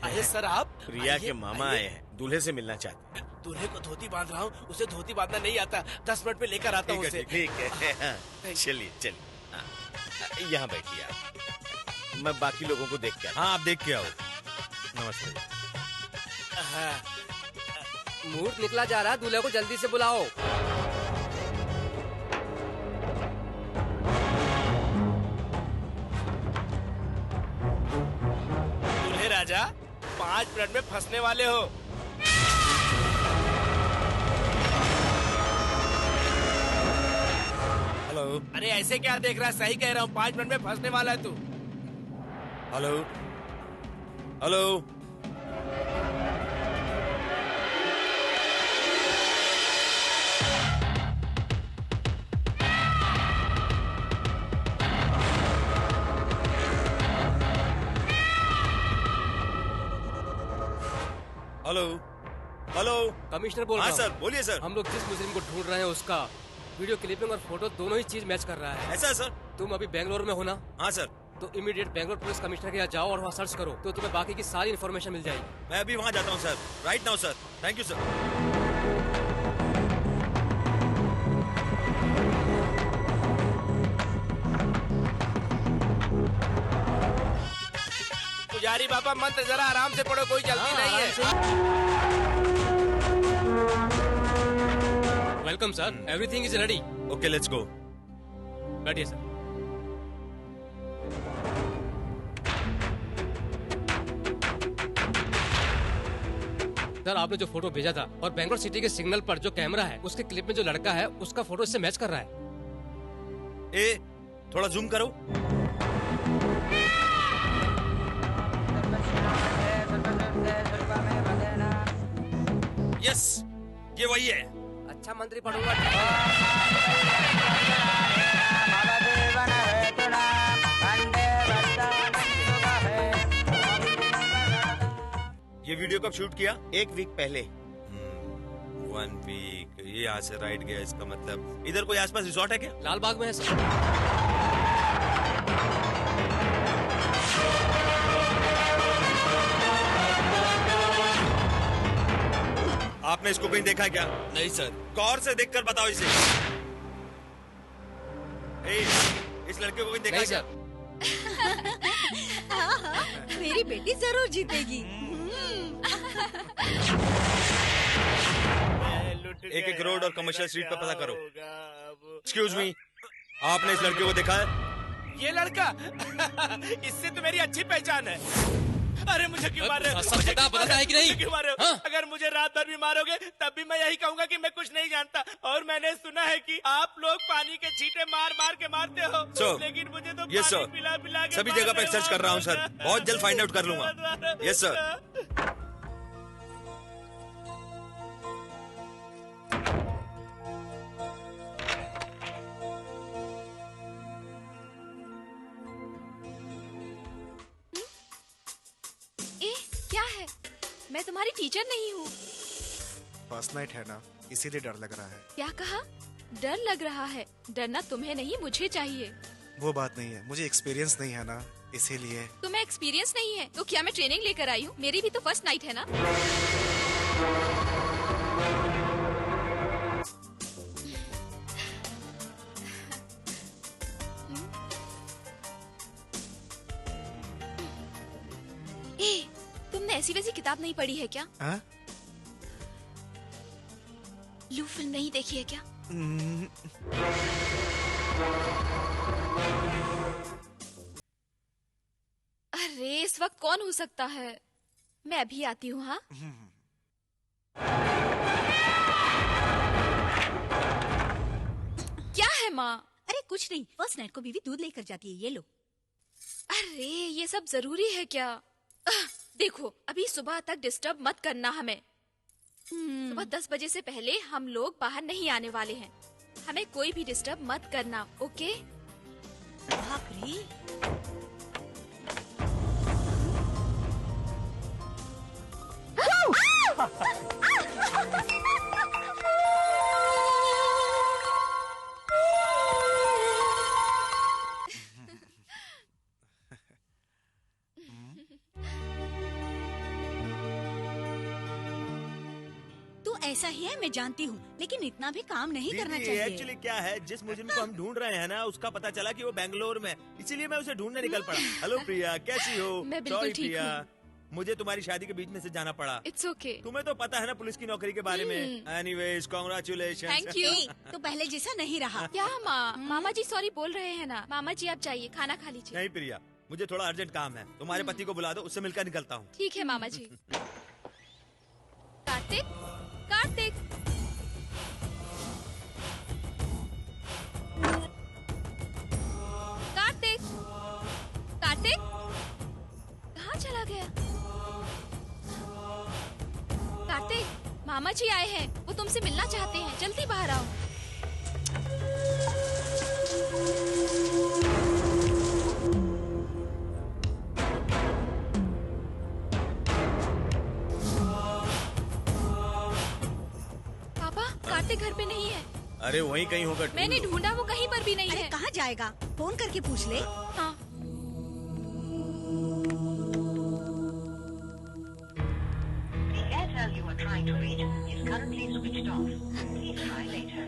अरे सर आप प्रिया आइए, के मामा आइए। आए हैं, दूल्हे से मिलना चाहते हैं। दूल्हे को धोती बांध रहा हूँ, उसे धोती बांधना नहीं आता। 10 मिनट में लेकर आता हूँ उसे। ठीक है। हाँ, चलिए चलिए। हाँ, यहाँ बैठिए आप। मैं बाकी लोगों को देख के आता हाँ आप देख के आओ। नमस्ते। मुहूर्त निकला जा रहा है, दूल्हे को जल्दी से बुलाओ। दूल्हे राजा 5 मिनट में फंसने वाले हो। हेलो अरे ऐसे क्या देख रहा है, सही कह रहा हूँ, 5 मिनट में फंसने वाला है तू। Hello hello. Hello hello. Commissioner बोल हाँ रहा सर हूँ। बोलिए सर। हम लोग जिस मुजरिम को ढूंढ रहे हैं उसका वीडियो क्लिपिंग और फोटो दोनों ही चीज मैच कर रहा है। ऐसा है सर? तुम अभी बेंगलोर में हो ना? हाँ सर। तो इमीडिएट बेंगलोर पुलिस कमिश्नर के यहाँ जाओ और वहाँ सर्च करो, तो तुम्हें बाकी की सारी इन्फॉर्मेशन मिल जाएगी। मैं अभी वहाँ जाता हूँ sir, right now sir. Thank you sir. पुजारी बाबा मंत्र जरा आराम से पढ़ो, कोई जल्दी नहीं है। Welcome sir, everything is ready. Okay let's go. बैठिए सर। सर आपने जो फोटो भेजा था और बेंगलोर सिटी के सिग्नल पर जो कैमरा है उसके क्लिप में जो लड़का है उसका फोटो इससे मैच कर रहा है। ए थोड़ा जूम करो। यस ये वही है। अच्छा मंत्री पढ़ूंगा। ये वीडियो कब शूट किया? 1 वीक पहले। 1 वीक। ये यहाँ से राइट गया, इसका मतलब इधर कोई आसपास रिसोर्ट है क्या? लाल बाग में है सर। आपने इसको कहीं देखा है क्या? नहीं सर। गौर से देखकर बताओ इसे। ए, इस लड़के को कहीं देखा है नहीं क्या? सर। हाँ हाँ, मेरी बेटी जरूर जीतेगी। एक एक रोड और कमर्शियल स्ट्रीट पर पता करो। एक्सक्यूज मी, आपने इस लड़के को देखा है? ये लड़का इससे तो मेरी अच्छी पहचान है। अरे मुझे क्यों मार रहे हो? सब पता बताता है कि नहीं? मुझे क्यों मार रहे हो? हाँ? अगर मुझे रात भर भी मारोगे तब भी मैं यही कहूंगा कि मैं कुछ नहीं जानता। और मैंने सुना है कि आप लोग पानी के छींटे मार मार के मारते हो। Sir, लेकिन मुझे तो yes, पानी sir. पिला पिला के सभी मार जगह पे रहे सर्च हो। कर रहा हूँ सर, बहुत जल्द फाइंड आउट कर लूंगा। Yes sir. ए, क्या है? मैं तुम्हारी टीचर नहीं हूँ। फर्स्ट नाइट है ना, इसीलिए डर लग रहा है। क्या कहा? डर लग रहा है? डरना तुम्हें नहीं, मुझे चाहिए। वो बात नहीं है, मुझे एक्सपीरियंस नहीं है ना, इसीलिए। तुम्हें एक्सपीरियंस नहीं है तो क्या मैं ट्रेनिंग लेकर आई हूँ? मेरी भी तो फर्स्ट नाइट है ना। ए, तुमने ऐसी वैसी किताब नहीं पढ़ी है क्या? हाँ? लू फिल्म नहीं देखी है क्या? अरे इस वक्त कौन हो सकता है? मैं अभी आती हूँ। हाँ, क्या है माँ? अरे कुछ नहीं, फर्स्ट नाइट को बीवी दूध लेकर जाती है, ये लो। अरे ये सब जरूरी है क्या? देखो अभी सुबह तक डिस्टर्ब मत करना हमें। सुबह 10 बजे से पहले हम लोग बाहर नहीं आने वाले हैं। हमें कोई भी डिस्टर्ब मत करना, ओके? बाप रे, तू ऐसा ही है, मैं जानती हूँ, लेकिन इतना भी काम नहीं करना दीदी, चाहिए। एक्चुअली क्या है, जिस मुजरिम को हम ढूंढ रहे हैं ना, उसका पता चला कि वो बेंगलोर में है। इसीलिए मैं उसे ढूंढने निकल पड़ा। हेलो प्रिया, कैसी हो? मैं बिल्कुल Sorry, ठीक प्रिया, हूँ। मुझे तुम्हारी शादी के बीच में से जाना पड़ा। It's okay. तुम्हें तो पता है ना पुलिस की नौकरी के बारे में। Anyways, congratulation. Thank you. तो पहले जैसा नहीं रहा। क्या मामा जी सॉरी बोल रहे हैं ना। मामा जी आप जाइए, खाना खा लीजिए। नहीं प्रिया, मुझे थोड़ा अर्जेंट काम है। तुम्हारे पति को बुला दो, उससे मिलकर निकलता हूँ। ठीक है मामा जी। कार्तिक, कार्तिक, कार्तिक, कार्तिक, कहाँ चला गया? कार्तिक, मामा जी आए हैं, वो तुमसे मिलना चाहते हैं, जल्दी बाहर आओ। पापा, कार्तिक घर पे नहीं है। अरे वहीं कहीं होगा। ढूंढ मैंने लो। ढूंढा, वो कहीं पर भी नहीं अरे है। कहाँ जाएगा? फोन करके पूछ ले। हाँ, The Airtel you are trying to reach is currently switched off. Please try later.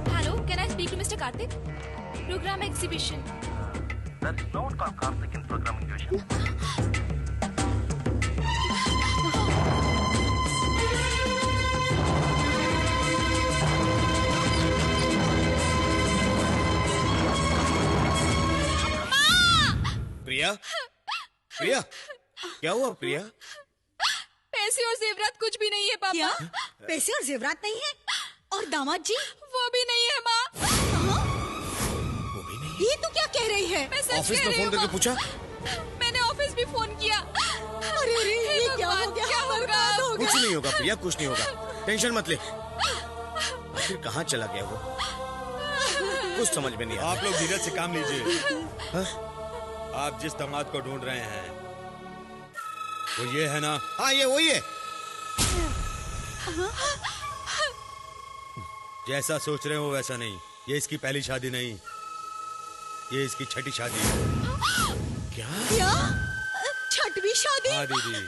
Hello, can I speak to mister Karthik? Program exhibition. There is no one called Karthik in programming division. Priya, Priya, क्या हुआ प्रिया? पैसे और जेवरात कुछ भी नहीं है पापा। क्या? पैसे और जेवरात नहीं है? और दामाद जी? वो भी नहीं है माँ। वो भी नहीं। ये तू क्या कह रही है? मैं सच ऑफिस कह में रही फोन हूँ, करके माँ। पूछा? मैंने ऑफिस भी फोन किया। अरे अरे, हे ये क्या हो भगवान, गया? क्या होगा? बर्बाद हो कुछ गया। नहीं होगा प्रिया, कुछ नहीं होगा। टेंशन मत ले। आखिर कहाँ चला गया वो? कुछ समझ में नहीं आ आप लोग धीरज से काम लीजिए। आप जिस दामाद को ढूंढ रहे हैं वो ये है ना? हाँ, ये वही है। जैसा सोच रहे हो वैसा नहीं। ये इसकी पहली शादी नहीं, ये इसकी छठी शादी है। क्या? छठवीं शादी? हाँ दीदी,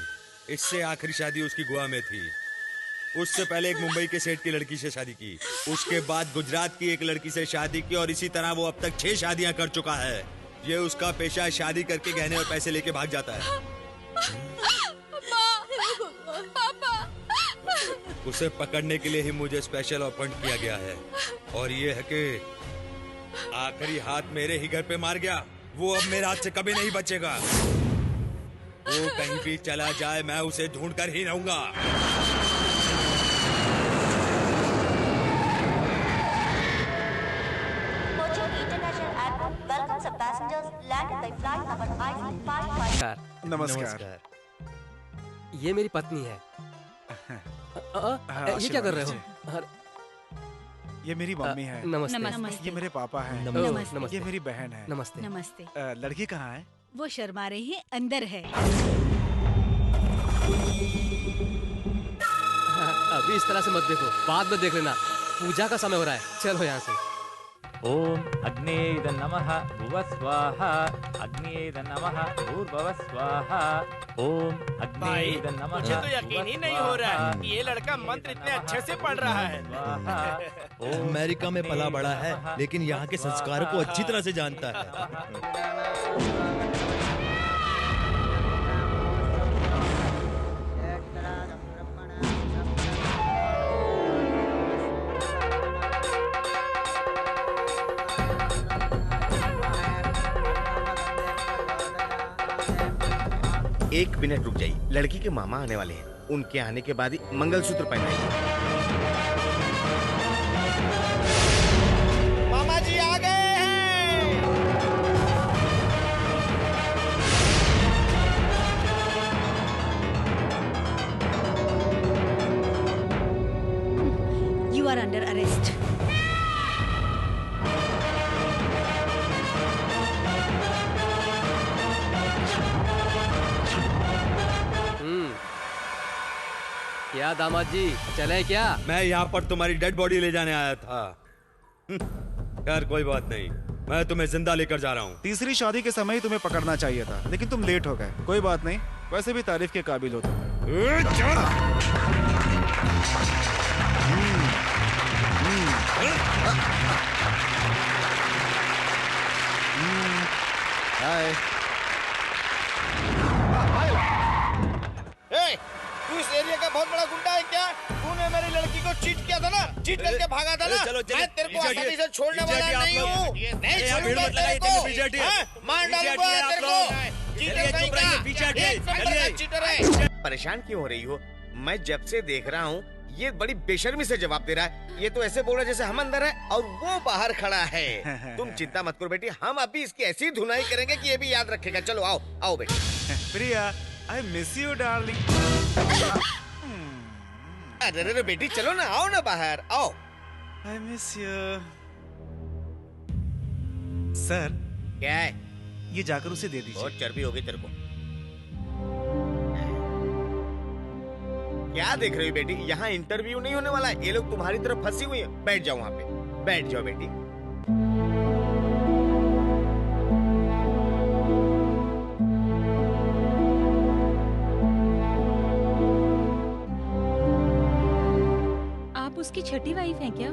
इससे आखिरी शादी उसकी गोवा में थी। उससे पहले एक मुंबई के सेठ की लड़की से शादी की, उसके बाद गुजरात की एक लड़की से शादी की, और इसी तरह वो अब तक 6 शादियां कर चुका है। ये उसका पेशा है, शादी करके गहने और पैसे लेके भाग जाता है। पापा, उसे पकड़ने के लिए ही मुझे स्पेशल अपॉइंट किया गया है, और ये है कि आखिरी हाथ मेरे ही घर पे मार गया। वो अब मेरे हाथ से कभी नहीं बचेगा। वो कहीं भी चला जाए, मैं उसे ढूंढ कर ही रहूंगा। Kochi International Airport welcomes the passengers landed by flight number IC55. नमस्कार। ये मेरी पत्नी है। ये क्या कर रहे हो? ये मेरी मम्मी है। नमस्ते। नमस्ते। ये मेरे पापा हैं। नमस्ते। ये मेरी बहन है। नमस्ते। नमस्ते। लड़की कहाँ है? वो शर्मा रही है, अंदर है। अभी इस तरह से मत देखो, बाद में देख लेना। पूजा का समय हो रहा है, चलो यहाँ से। ओम अग्नेय नमः भुवः स्वाहा अग्नेय नमः भूर्भुवः स्वाहा ओम भाई, अग्नेय नमः मुझे तो यकीन ही नहीं हो रहा है कि ये लड़का मंत्र इतने अच्छे से पढ़ रहा है। अमेरिका में पला बड़ा है, लेकिन यहाँ के संस्कारों को अच्छी तरह से जानता है। एक मिनट रुक जाइए, लड़की के मामा आने वाले हैं। उनके आने के बाद ही मंगलसूत्र पहनाएंगे। मामा जी आ गए हैं। You are under arrest. क्या दामाद जी, चले क्या? मैं यहाँ पर तुम्हारी डेड बॉडी ले जाने आया था। यार कोई बात नहीं, मैं तुम्हें जिंदा लेकर जा रहा हूँ। तीसरी शादी के समय ही तुम्हें पकड़ना चाहिए था, लेकिन तुम लेट हो गए। कोई बात नहीं, वैसे भी तारीफ के काबिल हो तुम। हाय। तू इस एरिया का बहुत बड़ा गुंडा है क्या? तूने मेरी लड़की को चीट किया था ना, चीट करके भागा था ना। मैं तेरे को आसानी से छोड़ने वाला नहीं हूँ। नहीं छोड़ूंगा तेरे को, मार डालूंगा तेरे को। चीटर है। परेशान क्यों हो रही हो? मैं जब से देख रहा हूँ ये बड़ी बेशर्मी से जवाब दे रहा है। ये तो ऐसे बोल रहा है जैसे हम अंदर है और वो बाहर खड़ा है। तुम चिंता मत करो बेटी, हम अभी इसकी ऐसी धुनाई करेंगे कि ये भी याद रखेगा। चलो आओ आओ बेटी। प्रिया, आई मिस यू डार्लिंग। अरे बेटी चलो ना, आओ ना बाहर आओ। I miss you. सर क्या है? ये जाकर उसे दे दीजिए। बहुत चर्बी हो गई तेरे को। क्या देख रही हो बेटी? यहाँ इंटरव्यू नहीं होने वाला है। ये लोग तुम्हारी तरफ फंसी हुई है। बैठ जाओ वहाँ पे, बैठ जाओ बेटी। आप उसकी छठी वाइफ हैं क्या?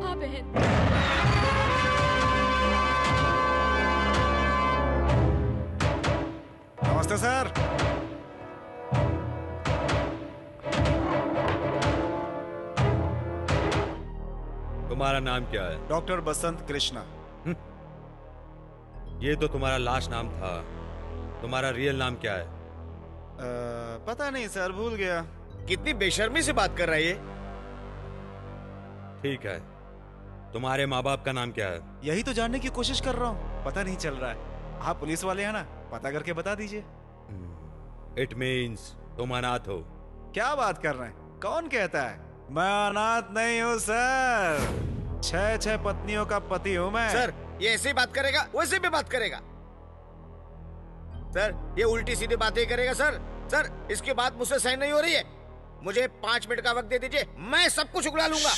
हाँ बहन। नमस्ते सर। तुम्हारा नाम क्या है? डॉक्टर बसंत कृष्णा। ये तो तुम्हारा लास्ट नाम था। तुम्हारा रियल नाम क्या है? पता नहीं सर, भूल गया। कितनी बेशर्मी से बात कर रहा है ये। ठीक है, तुम्हारे माँ बाप का नाम क्या है? यही तो जानने की कोशिश कर रहा हूँ, पता नहीं चल रहा है। आप पुलिस वाले हैं ना, पता करके बता दीजिए। इट मीन्स तुम अनाथ हो। क्या बात कर रहे हैं? कौन कहता है? मैं अनाथ नहीं हूँ सर। 6 पत्नियों का पति हूँ मैं। सर ये ऐसे ही बात करेगा, वैसे भी बात करेगा। सर ये उल्टी सीधी बातें करेगा। सर सर इसके बाद मुझसे सहन नहीं हो रही है। मुझे 5 मिनट का वक्त दे दीजिए, मैं सब कुछ उगला लूंगा।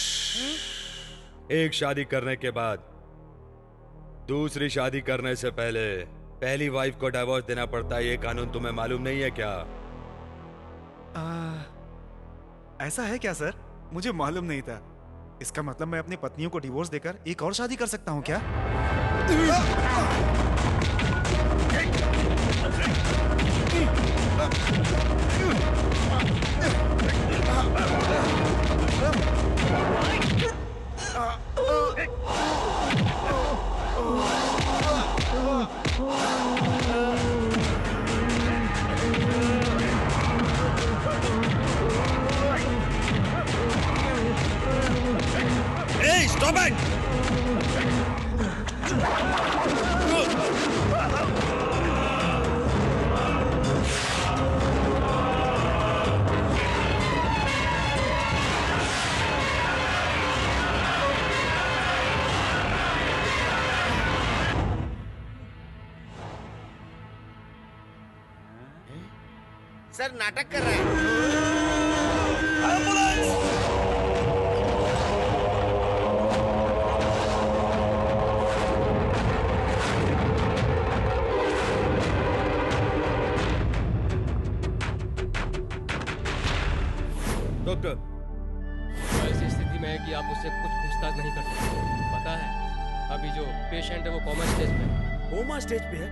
एक शादी करने के बाद दूसरी शादी करने से पहले पहली वाइफ को डिवोर्स देना पड़ता है। ये कानून तुम्हें मालूम नहीं है क्या? ऐसा है क्या सर? मुझे मालूम नहीं था। इसका मतलब मैं अपनी पत्नियों को डिवोर्स देकर एक और शादी कर सकता हूँ क्या? Hey, stop it! सर नाटक कर रहा है। डॉक्टर, ऐसी स्थिति में है कि आप उससे कुछ पूछताछ नहीं कर सकते। पता है अभी जो पेशेंट है वो कोमा स्टेज पे है। कोमा स्टेज पे है?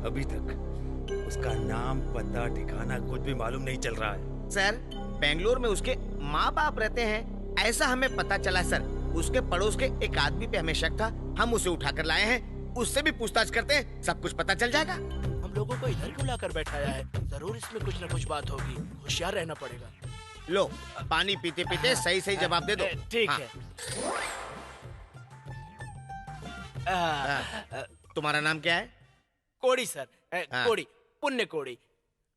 अभी तक उसका नाम, पता, ठिकाना कुछ भी मालूम नहीं चल रहा है। सर बेंगलोर में उसके माँ बाप रहते हैं, ऐसा हमें पता चला। सर उसके पड़ोस के एक आदमी पे हमें शक था, हम उसे उठाकर लाए हैं। उससे भी पूछताछ करते हैं, सब कुछ पता चल जाएगा। हम लोगों को इधर क्यों लाकर बैठाया है? जरूर इसमें कुछ न कुछ बात होगी, होशियार रहना पड़ेगा। लो पानी पीते पीते सही सही जवाब दे दो। ठीक हाँ। है। तुम्हारा नाम क्या है? कोड़ी सर। हाँ। कोड़ी, पुण्य कोड़ी।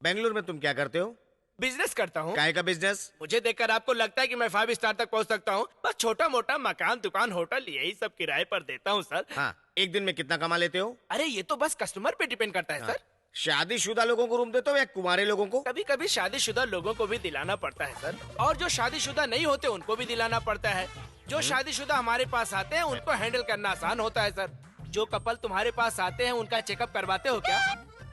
बेंगलुरु में तुम क्या करते हो? बिजनेस करता हूँ। काय का बिजनेस? मुझे देखकर आपको लगता है कि मैं 5 स्टार तक पहुँच सकता हूँ? बस छोटा मोटा मकान, दुकान, होटल यही सब किराए पर देता हूँ सर। हाँ, एक दिन में कितना कमा लेते हो? अरे ये तो बस कस्टमर पे डिपेंड करता है हाँ। सर। शादीशुदा लोगों को रूम देते हो या कुंवारे लोगों को? कभी कभी शादीशुदा लोगों को भी दिलाना पड़ता है सर, और जो शादीशुदा नहीं होते उनको भी दिलाना पड़ता है। जो शादीशुदा हमारे पास आते हैं उनको हैंडल करना आसान होता है सर। जो कपल तुम्हारे पास आते हैं उनका चेकअप करवाते हो क्या?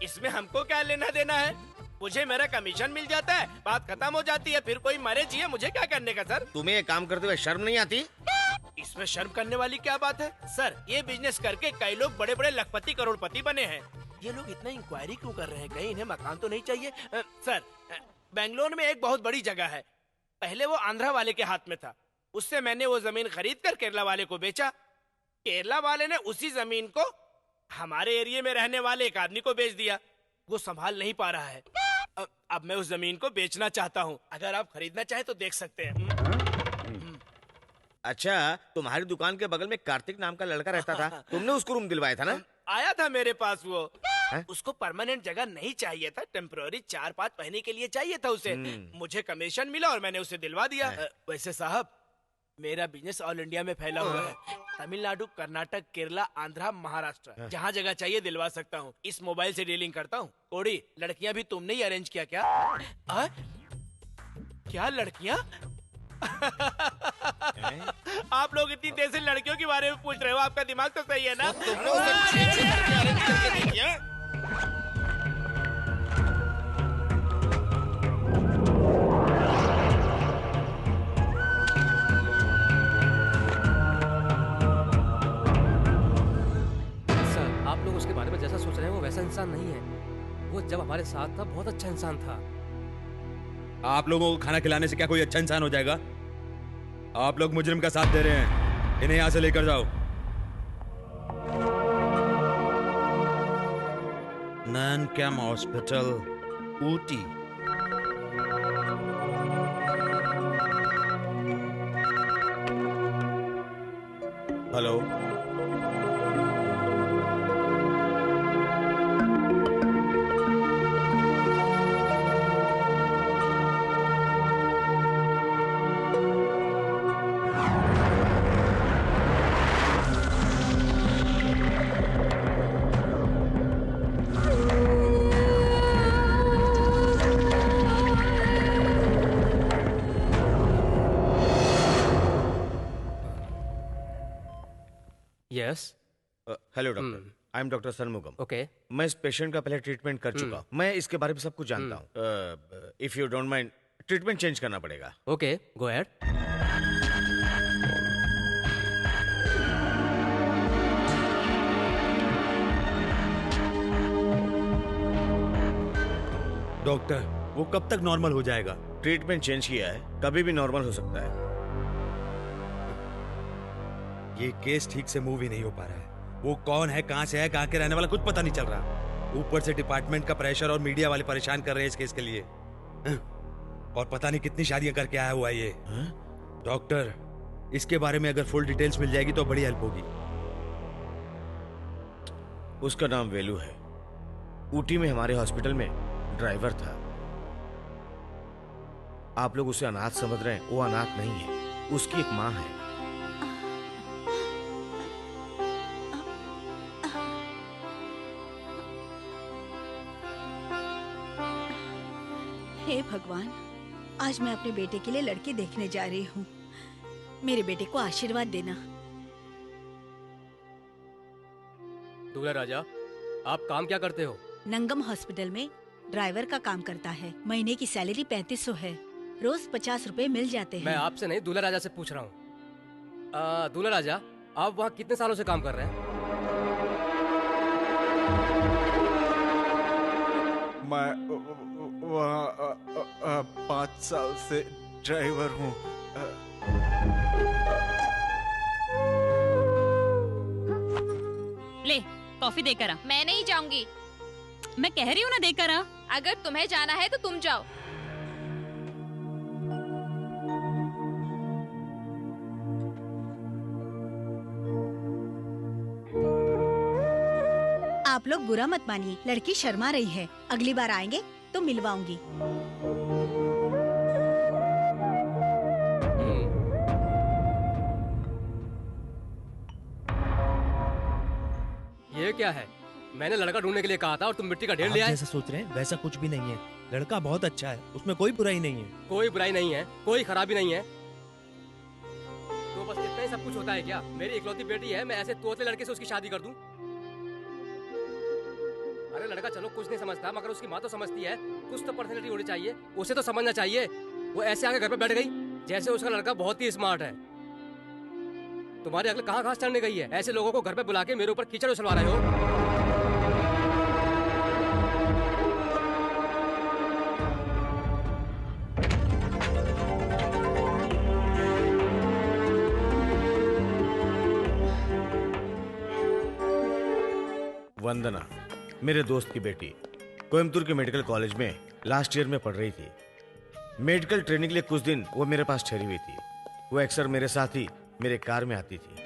इसमें हमको क्या लेना देना है? मुझे मेरा कमीशन मिल जाता है, बात खत्म हो जाती है, फिर कोई मरे जिए मुझे क्या करने का सर? तुम्हें ये काम करते हुए शर्म नहीं आती? इसमें शर्म करने वाली क्या बात है सर? ये बिजनेस करके कई लोग बड़े बड़े लखपति करोड़पति बने हैं। ये लोग इतना इंक्वायरी क्यों कर रहे हैं? कहीं इन्हें मकान तो नहीं चाहिए? सर, बेंगलोर में एक बहुत बड़ी जगह है, पहले वो आंध्रा वाले के हाथ में था। उससे मैंने वो जमीन खरीद कर केरला वाले को बेचा। केरला वाले ने उसी जमीन को हमारे एरिया में रहने वाले एक आदमी को बेच दिया। वो संभाल नहीं पा रहा है। अब मैं उस जमीन को बेचना चाहता हूँ। अगर आप खरीदना चाहें तो देख सकते हैं। अच्छा, तुम्हारी दुकान के बगल में कार्तिक नाम का लड़का रहता था, तुमने उसको रूम दिलवाया था ना? आया था मेरे पास वो। है? उसको परमानेंट जगह नहीं चाहिए था, टेम्पररी 4-5 महीने के लिए चाहिए था उसे। मुझे कमीशन मिला और मैंने उसे दिलवा दिया। वैसे साहब, मेरा बिजनेस ऑल इंडिया में फैला हुआ है। तमिलनाडु, कर्नाटक, केरला, आंध्रा, महाराष्ट्र, जहाँ जगह चाहिए दिलवा सकता हूँ। इस मोबाइल से डीलिंग करता हूँ। कोड़ी, लड़कियाँ भी तुमने ही अरेंज किया क्या? क्या लड़कियाँ? आप लोग इतनी देर से लड़कियों के बारे में पूछ रहे हो, आपका दिमाग तो सही है ना? तुमने उसे 6 लड़कियां अरेंज करके दी क्या? सर, आप लोग उसके बारे में जैसा सोच रहे हैं वो वैसा इंसान नहीं है। वो जब हमारे साथ था बहुत अच्छा इंसान था। आप लोगों को खाना खिलाने से क्या कोई अच्छा इंसान हो जाएगा? आप लोग मुजरिम का साथ दे रहे हैं। इन्हें यहां से लेकर जाओ। नैन कैम hospital, Ooty. Hello, yes. Hello doctor, I am doctor Shanmugam. Okay. मैं इस पेशेंट का पहले ट्रीटमेंट कर चुका हूँ। मैं इसके बारे में सब कुछ जानता हूँ। If you don't mind, treatment change करना पड़ेगा। Okay, go ahead. डॉक्टर, वो कब तक नॉर्मल हो जाएगा? ट्रीटमेंट चेंज किया है, कभी भी नॉर्मल हो सकता है। ये केस ठीक से मूव ही नहीं हो पा रहा है। वो कौन है, कहां से है, कहां के रहने वाला, कुछ पता नहीं चल रहा। ऊपर से डिपार्टमेंट का प्रेशर और मीडिया वाले परेशान कर रहे हैं इस केस के लिए। और पता नहीं कितनी शादियां करके आया हुआ है ये। डॉक्टर, इसके बारे में अगर फुल डिटेल्स मिल जाएगी तो बड़ी हेल्प होगी। उसका नाम वेलू है। ऊटी में हमारे हॉस्पिटल में ड्राइवर था। आप लोग उसे अनाथ समझ रहे हैं, वो अनाथ नहीं है, उसकी एक माँ है। हे भगवान, आज मैं अपने बेटे के लिए लड़की देखने जा रही हूँ। मेरे बेटे को आशीर्वाद देना। दूल्हा राजा, आप काम क्या करते हो? नंगम हॉस्पिटल में ड्राइवर का काम करता है। महीने की सैलरी 3500 है। रोज 50 रुपए मिल जाते हैं। मैं आपसे नहीं, दूल्हा राजा से पूछ रहा हूँ। दूल्हा राजा, आप वहाँ कितने सालों से काम कर रहे हैं? मैं वहाँ 5 साल से ड्राइवर हूँ। ले, कॉफी देकर आ। मैं नहीं जाऊंगी। मैं कह रही हूँ ना, देकर आ। अगर तुम्हें जाना है तो तुम जाओ। आप लोग बुरा मत मानिए, लड़की शर्मा रही है। अगली बार आएंगे तो मिलवाऊंगी। ये क्या है? मैंने लड़का ढूंढने के लिए कहा था और तुम मिट्टी का ढेर ले आए। जैसा सोच रहे हैं वैसा कुछ भी नहीं है। लड़का बहुत अच्छा है, उसमें कोई बुराई नहीं है। कोई बुराई नहीं है, कोई खराबी नहीं है। तो बस इतना ही सब कुछ होता है क्या? मेरी इकलौती बेटी है, मैं ऐसे तोतले लड़के से उसकी शादी कर दूं? अरे लड़का चलो कुछ नहीं समझता, मगर उसकी माँ तो समझती है। कुछ तो पर्सनैलिटी होनी चाहिए, उसे तो समझना चाहिए। वो ऐसे आके घर पे बैठ गई जैसे उसका लड़का बहुत ही स्मार्ट है। तुम्हारी अकल कहाँ घास चढ़ने गई है? ऐसे लोगों को घर पे बुला के मेरे ऊपर कीचड़ उछलवा रहे हो। वंदना मेरे दोस्त की बेटी कोयम्बतूर के मेडिकल कॉलेज में लास्ट ईयर में पढ़ रही थी। मेडिकल ट्रेनिंग के लिए कुछ दिन वो मेरे पास ठहरी हुई थी। वो अक्सर मेरे साथ ही मेरे कार में आती थी।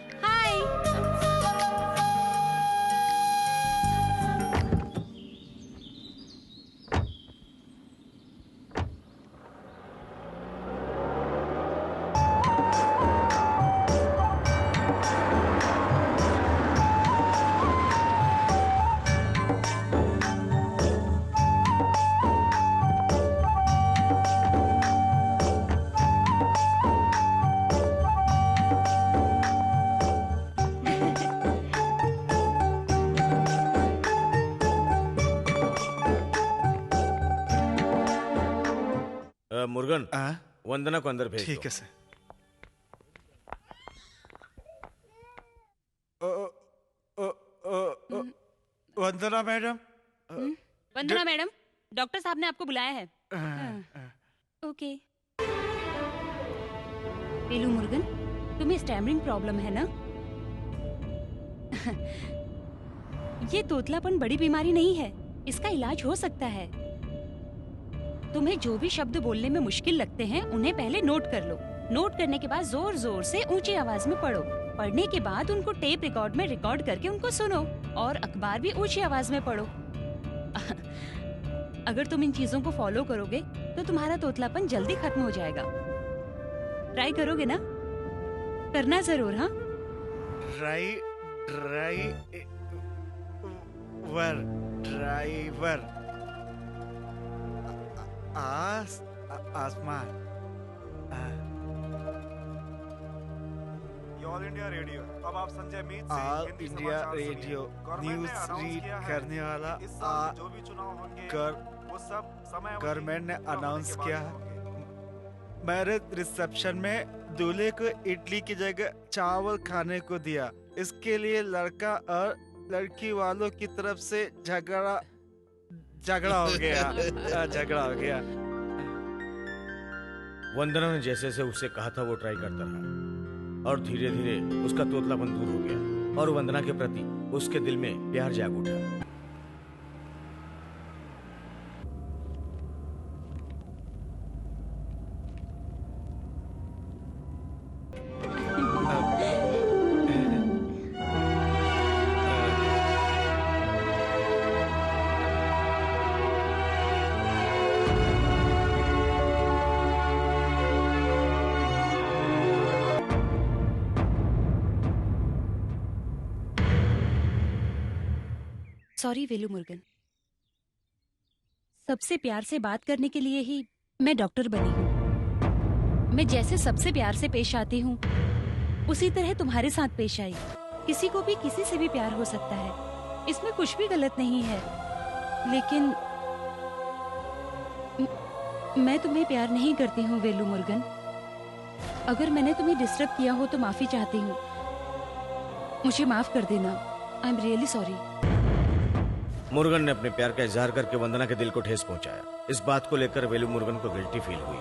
मुर्गन, वंदना को अंदर भेज। ठीक है सर। वंदना मैडम। वंदना मैडम, डॉक्टर साहब ने आपको बुलाया है। ओके। वेलू मुर्गन, तुम्हें स्टैमरिंग प्रॉब्लम है ना? ये तोतलापन बड़ी बीमारी नहीं है, इसका इलाज हो सकता है। तुम्हें जो भी शब्द बोलने में मुश्किल लगते हैं उन्हें पहले नोट कर लो। नोट करने के बाद जोर जोर से ऊंची आवाज में पढ़ो। पढ़ने के बाद उनको टेप रिकॉर्ड में रिकॉर्ड करके उनको सुनो और अखबार भी ऊंची आवाज में पढ़ो। अगर तुम इन चीजों को फॉलो करोगे तो तुम्हारा तोतलापन जल्दी खत्म हो जाएगा। ट्राई करोगे ना? करना जरूर। हाँ, ड्राइवर आसमान। All India radio. अब आप संजय मीत से ऑल हिंदी इंडिया समाचार रेडियो सुनिए। न्यूज रीड करने वाला इस साल जो भी चुनाव होंगे वो सब समय गवर्नमेंट ने अनाउंस किया है। मेरे रिसेप्शन में दूल्हे को इडली की जगह चावल खाने को दिया। इसके लिए लड़का और लड़की वालों की तरफ से झगड़ा हो गया। वंदना ने जैसे जैसे उससे कहा था वो ट्राई करता रहा और धीरे धीरे उसका तोतलापन दूर हो गया और वंदना के प्रति उसके दिल में प्यार जाग उठा। सॉरी वेलू मुर्गन, सबसे प्यार से बात करने के लिए ही मैं डॉक्टर बनी हूँ। मैं जैसे सबसे प्यार से पेश आती हूँ उसी तरह तुम्हारे साथ पेश आई। किसी को भी किसी से भी प्यार हो सकता है, इसमें कुछ भी गलत नहीं है। लेकिन मैं तुम्हें प्यार नहीं करती हूँ वेलू मुर्गन। अगर मैंने तुम्हें डिस्टर्ब किया हो तो माफी चाहती हूँ। मुझे माफ कर देना। I am really sorry. Murugan ने अपने प्यार का इजहार करके वंदना के दिल को ठेस पहुंचाया। इस बात को लेकर वेलू मुर्गन को गिल्टी फील हुई।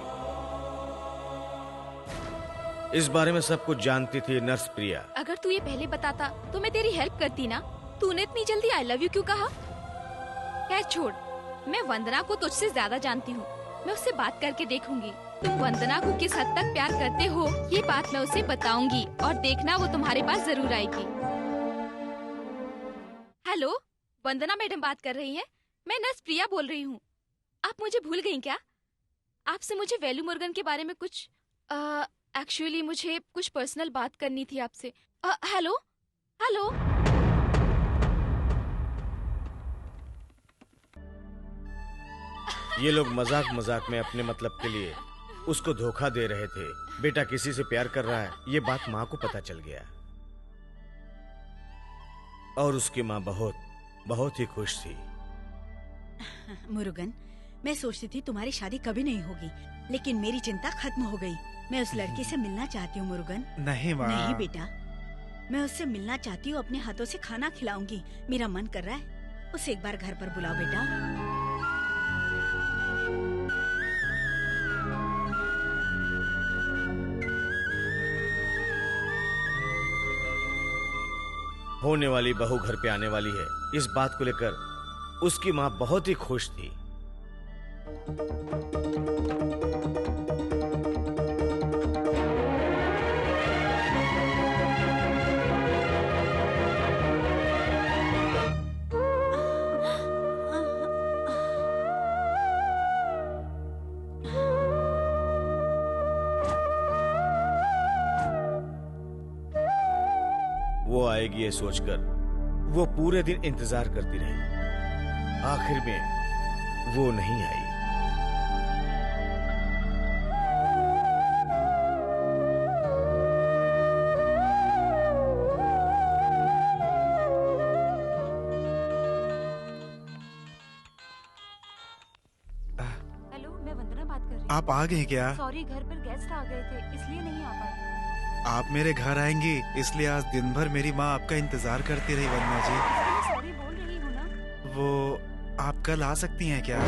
इस बारे में सब कुछ जानती थी नर्स प्रिया। अगर तू ये पहले बताता तो मैं तेरी हेल्प करती ना। तूने इतनी जल्दी आई लव यू क्यों कहा? खैर छोड़, मैं वंदना को तुझसे ज्यादा जानती हूँ। मैं उससे बात करके देखूंगी तुम वंदना को किस हद तक प्यार करते हो। ये बात मैं उसे बताऊंगी और देखना वो तुम्हारे पास जरूर आएगी। हेलो वंदना मैडम बात कर रही हैं? मैं नर्स प्रिया बोल रही हूँ। आप मुझे भूल गई क्या? आपसे मुझे वैल्यू मुर्गन के बारे में कुछ एक्चुअली मुझे कुछ पर्सनल बात करनी थी आपसे। Hello hello. ये लोग मजाक मजाक में अपने मतलब के लिए उसको धोखा दे रहे थे। बेटा किसी से प्यार कर रहा है, ये बात माँ को पता चल गया और उसकी माँ बहुत बहुत ही खुश थी। मुरुगन, मैं सोचती थी तुम्हारी शादी कभी नहीं होगी, लेकिन मेरी चिंता खत्म हो गई। मैं उस लड़की से मिलना चाहती हूँ मुरुगन। नहीं माँ। नहीं बेटा, मैं उससे मिलना चाहती हूँ। अपने हाथों से खाना खिलाऊंगी। मेरा मन कर रहा है उसे एक बार घर पर बुलाओ बेटा। होने वाली बहू घर पे आने वाली है, इस बात को लेकर उसकी माँ बहुत ही खुश थी। वो आएगी ये सोचकर वो पूरे दिन इंतजार करती रही। आखिर में वो नहीं आई। हेलो, मैं वंदना बात कर रही हूँ। आप आ गए क्या? सॉरी, घर पर गेस्ट आ गए थे इसलिए नहीं आ पाई। आप मेरे घर आएंगी इसलिए आज दिन भर मेरी माँ आपका इंतजार करती रही। वंदना जी, सॉरी बोल रही हूँ ना। वो आप कल आ सकती हैं क्या?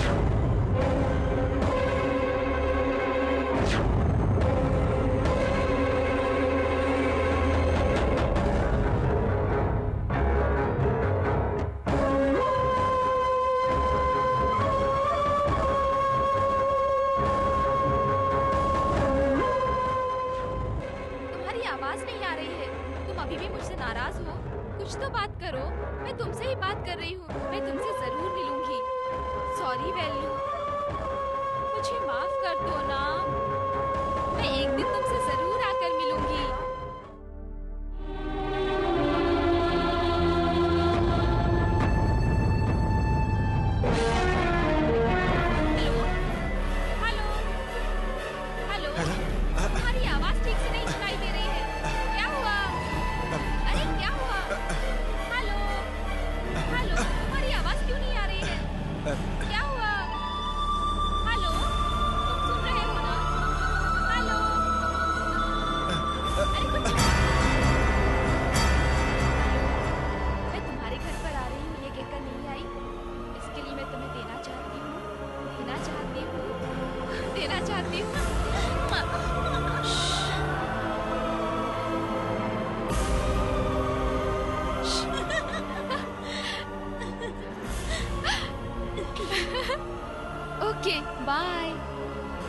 Okay bye.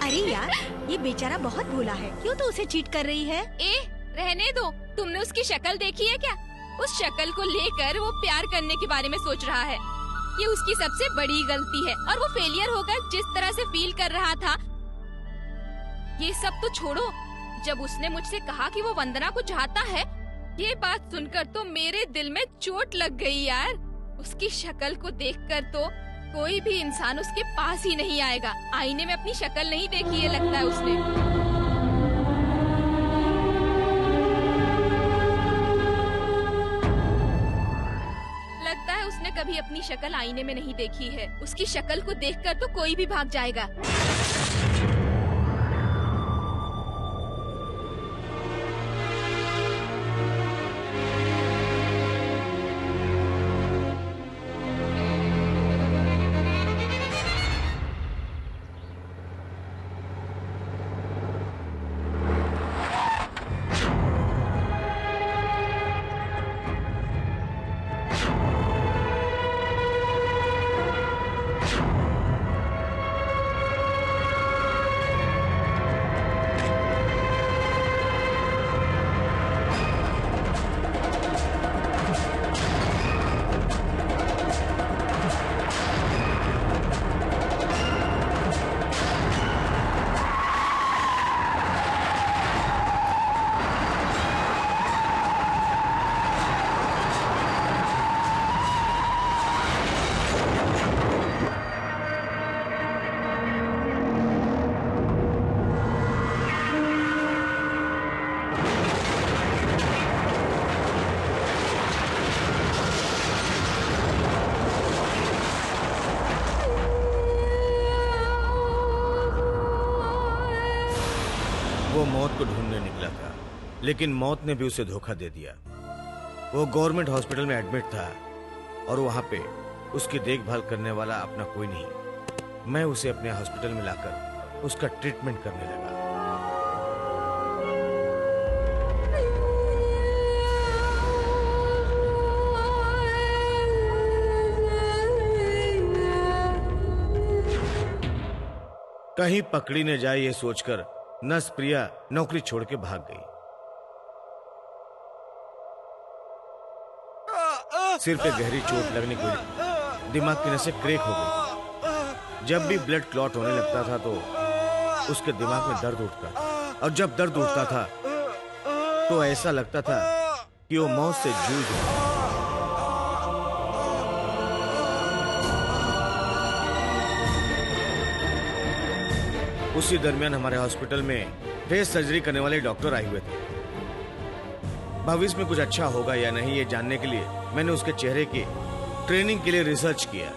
अरे यार, ये बेचारा बहुत भोला है, क्यों तो उसे चीट कर रही है? रहने दो। तुमने उसकी शक्ल देखी है क्या? उस शक्ल को लेकर वो प्यार करने के बारे में सोच रहा है। ये उसकी सबसे बड़ी गलती है और वो फेलियर होकर जिस तरह से फील कर रहा था। ये सब तो छोड़ो, जब उसने मुझसे कहा कि वो वंदना को चाहता है, ये बात सुनकर तो मेरे दिल में चोट लग गई यार। उसकी शक्ल को देखकर तो कोई भी इंसान उसके पास ही नहीं आएगा। आईने में अपनी शक्ल नहीं देखी है लगता है उसने। लगता है उसने कभी अपनी शक्ल आईने में नहीं देखी है। उसकी शक्ल को देखकर तो कोई भी भाग जाएगा। वो मौत को ढूंढने निकला था, लेकिन मौत ने भी उसे धोखा दे दिया। वो गवर्नमेंट हॉस्पिटल में एडमिट था और वहां पे उसकी देखभाल करने वाला अपना कोई नहीं। मैं उसे अपने हॉस्पिटल में लाकर उसका ट्रीटमेंट करने लगा। कहीं पकड़ी न जाए ये सोचकर नर्स प्रिया नौकरी छोड़ के भाग गई। सिर पे गहरी चोट लगने की वजह दिमाग की नसें क्रैक हो गई। जब भी ब्लड क्लॉट होने लगता था तो उसके दिमाग में दर्द उठता, और जब दर्द उठता था तो ऐसा लगता था कि वो मौत से जूझ रहा है। उसी दरमियान हमारे हॉस्पिटल में फेस सर्जरी करने वाले डॉक्टर आए हुए थे। भविष्य में कुछ अच्छा होगा या नहीं ये जानने के लिए मैंने उसके चेहरे की ट्रेनिंग के लिए रिसर्च किया।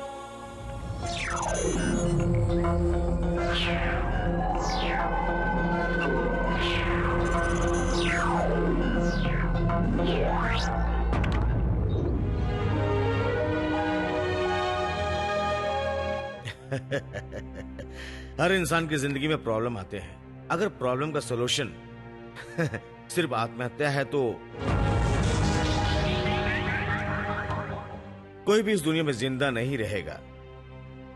हर इंसान की जिंदगी में प्रॉब्लम आते हैं। अगर प्रॉब्लम का सॉल्यूशन सिर्फ आत्महत्या है तो कोई भी इस दुनिया में जिंदा नहीं रहेगा।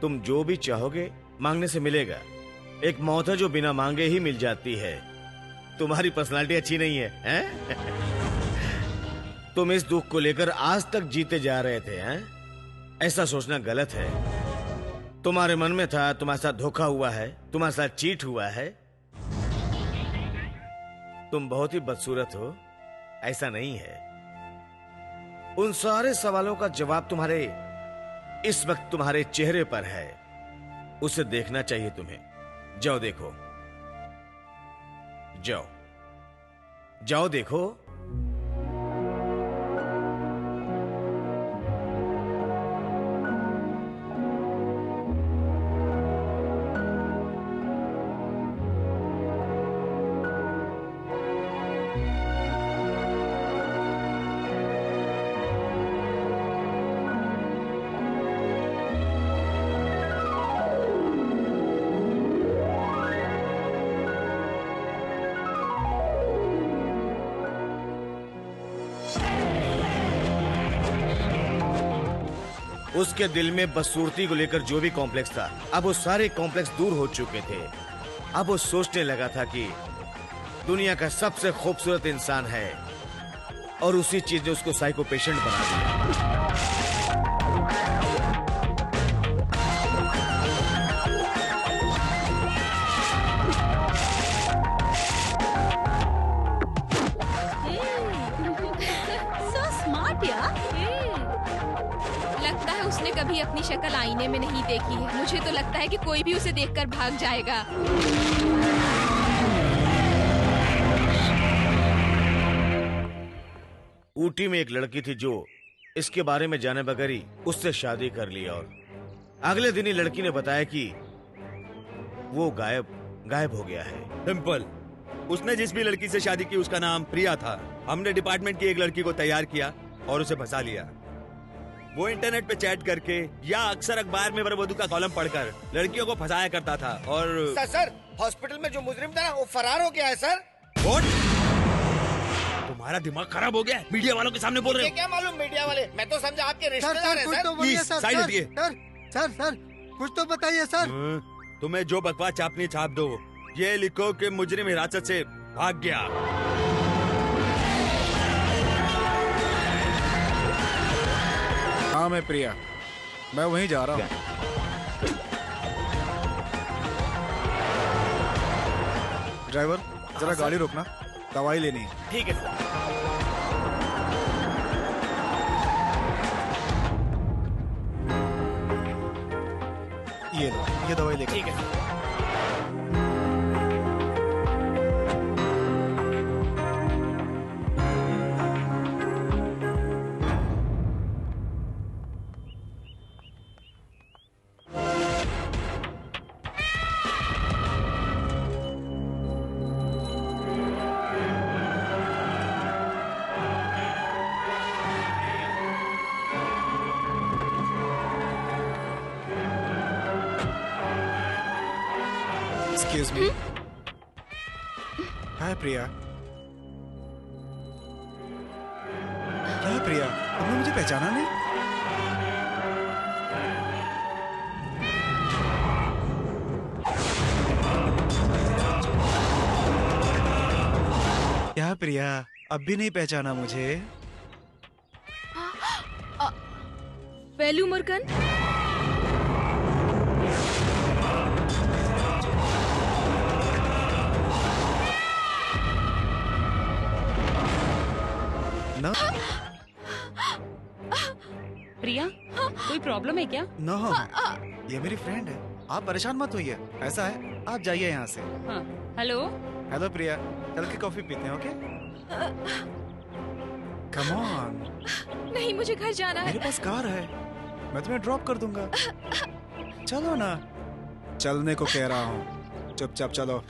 तुम जो भी चाहोगे मांगने से मिलेगा। एक मौत है जो बिना मांगे ही मिल जाती है। तुम्हारी पर्सनालिटी अच्छी नहीं है, हैं? तुम इस दुख को लेकर आज तक जीते जा रहे थे, हैं? ऐसा सोचना गलत है। तुम्हारे मन में था तुम्हारे साथ धोखा हुआ है, तुम्हारे साथ चीट हुआ है। तुम बहुत ही बदसूरत हो, ऐसा नहीं है। उन सारे सवालों का जवाब तुम्हारे इस वक्त तुम्हारे चेहरे पर है। उसे देखना चाहिए तुम्हें। जाओ देखो, जाओ जाओ देखो। उसके दिल में बदसूरती को लेकर जो भी कॉम्प्लेक्स था, अब वो सारे कॉम्प्लेक्स दूर हो चुके थे। अब वो सोचने लगा था कि दुनिया का सबसे खूबसूरत इंसान है, और उसी चीज ने उसको साइको पेशेंट बना दिया। कभी अपनी शक्ल आईने में नहीं देखी है। मुझे तो लगता है कि कोई भी उसे देखकर भाग जाएगा। ऊटी में एक लड़की थी जो इसके बारे में जाने बगैर ही उससे शादी कर ली, और अगले दिन ही लड़की ने बताया कि वो गायब हो गया है। सिंपल। उसने जिस भी लड़की से शादी की उसका नाम प्रिया था। हमने डिपार्टमेंट की एक लड़की को तैयार किया और उसे फंसा लिया। वो इंटरनेट पे चैट करके या अक्सर अखबार में वरवधु का कॉलम पढ़कर लड़कियों को फंसाया करता था। और सर हॉस्पिटल में जो मुजरिम था ना वो फरार हो गया है सर। What? तुम्हारा दिमाग खराब हो गया है? मीडिया वालों के सामने बोल रहे हो? क्या मालूम मीडिया वाले, मैं तो समझा आपके रिश्तेदार हैं सर। प्लीज साइड हटिए। सर कुछ तो बताइए सर। तुम्हें जो बकवास छापनी छाप दो। ये लिखो कि मुजरिम हिरासत से भाग गया। हाँ मैं प्रिया, मैं वहीं जा रहा हूँ। ड्राइवर जरा गाड़ी रोकना, दवाई लेनी है। ठीक है सर। ये दवाई लेकर। ठीक है सर। Excuse me. हाय प्रिया। क्या है प्रिया, तुमने मुझे पहचाना नहीं? क्या प्रिया, अब भी नहीं पहचाना मुझे? वेलू मुर्गन। ना प्रिया, कोई प्रॉब्लम है क्या? नो, ये मेरी फ्रेंड है, आप परेशान मत होइए। ऐसा है, आप जाइए यहाँ से। हाँ, हेलो। हेलो प्रिया, चल के कॉफी पीते हैं, ओके? Come on. नहीं, मुझे घर जाना है। मेरे पास कार है, मैं तुम्हें ड्रॉप कर दूंगा। चलो ना। चलने को कह रहा हूँ, चुपचाप चलो।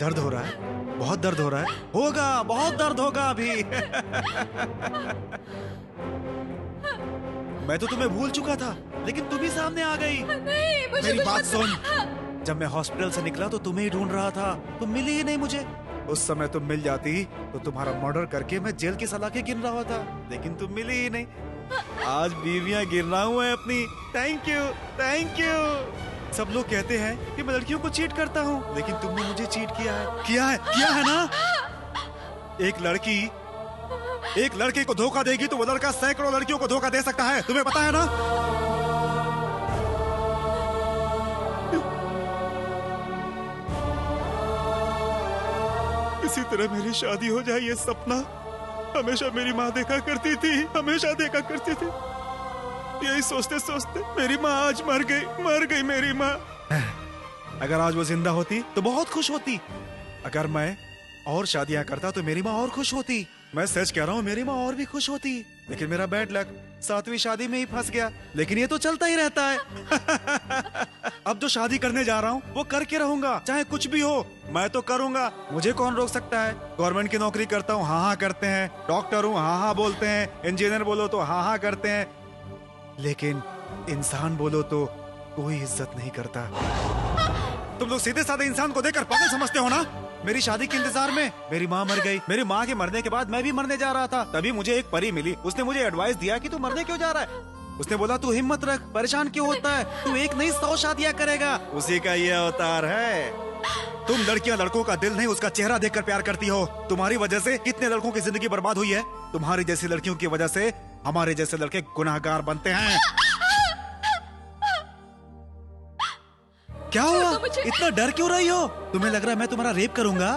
दर्द हो रहा है, बहुत दर्द हो रहा है। होगा, बहुत दर्द होगा अभी। मैं तो तुम्हें भूल चुका था, लेकिन तुम ही सामने आ गई। नहीं, मुझे मेरी कुछ बात मत- सुन। जब मैं हॉस्पिटल से निकला तो तुम्हें ही ढूंढ रहा था, तुम मिली ही नहीं मुझे। उस समय तुम मिल जाती तो तुम्हारा मर्डर करके मैं जेल की सलाखें गिन रहा था, लेकिन तुम मिली ही नहीं। आज बीवियां गिर रहा हूँ मैं अपनी। Thank you, thank you. सब लोग कहते हैं कि मैं लड़कियों को चीट करता हूँ, लेकिन तुमने मुझे चीट किया है ना। एक लड़के को धोखा देगी तो वो लड़का सैकड़ों लड़कियों को धोखा दे सकता है, तुम्हें पता है ना। इसी तरह मेरी शादी हो जाए, ये सपना हमेशा मेरी माँ देखा करती थी, हमेशा देखा करती थी। यही सोचते सोचते मेरी माँ आज मर गई मेरी माँ। अगर आज वो जिंदा होती तो बहुत खुश होती। अगर मैं और शादियां करता तो मेरी माँ और खुश होती। मैं सच कह रहा हूँ, मेरी माँ और भी खुश होती। लेकिन मेरा बैड लक 7वीं शादी में ही फंस गया। लेकिन ये तो चलता ही रहता है। अब जो शादी करने जा रहा हूँ वो करके रहूंगा, चाहे कुछ भी हो। मैं तो करूंगा, मुझे कौन रोक सकता है। गवर्नमेंट की नौकरी करता हूँ, हाँ हाँ करते हैं। डॉक्टर हूँ, हाँ हाँ बोलते हैं। इंजीनियर बोलो तो हाँ हाँ करते हैं। लेकिन इंसान बोलो तो कोई इज्जत नहीं करता। तुम लोग सीधे साधे इंसान को देखकर पागल समझते हो ना। मेरी शादी के इंतजार में मेरी माँ मर गई। मेरी माँ के मरने के बाद मैं भी मरने जा रहा था। तभी मुझे एक परी मिली। उसने मुझे एडवाइस दिया कि तू मरने क्यों जा रहा है। उसने बोला तू हिम्मत रख, परेशान क्यों होता है, तू एक नहीं 100 शादियां करेगा। उसी का ये अवतार है। तुम लड़कियां लड़कों का दिल नहीं उसका चेहरा देखकर प्यार करती हो। तुम्हारी वजह से कितने लड़कों की जिंदगी बर्बाद हुई है। तुम्हारी जैसी लड़कियों की वजह से हमारे जैसे लड़के गुनाहगार बनते हैं। क्या हुआ, इतना डर क्यों रही हो। तुम्हें लग रहा है मैं तुम्हारा रेप करूंगा।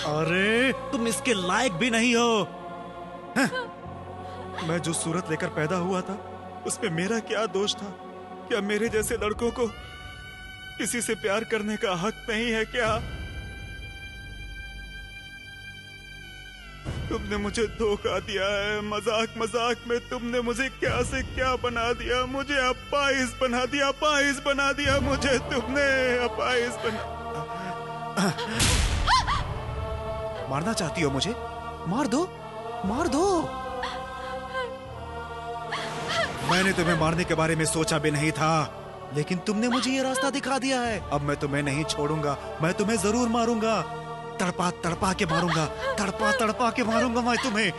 अरे तुम इसके लायक भी नहीं हो। मैं जो सूरत लेकर पैदा हुआ था उसमें मेरा क्या दोष था। क्या मेरे जैसे लड़कों को किसी से प्यार करने का हक नहीं है क्या। तुमने मुझे धोखा दिया है। मजाक मजाक में तुमने मुझे क्या से क्या बना दिया। मुझे अपाहिज बना दिया, अपाहिज बना दिया मुझे तुमने, अपाहिज बना। मारना चाहती हो मुझे, मार दो, मार दो। मैंने तुम्हें मारने के बारे में सोचा भी नहीं था, लेकिन तुमने मुझे ये रास्ता दिखा दिया है। अब मैं तुम्हें नहीं छोड़ूंगा, मैं तुम्हें जरूर मारूंगा। तड़पा तड़पा के मारूंगा, तड़पा तड़पा के मारूंगा मैं तुम्हें।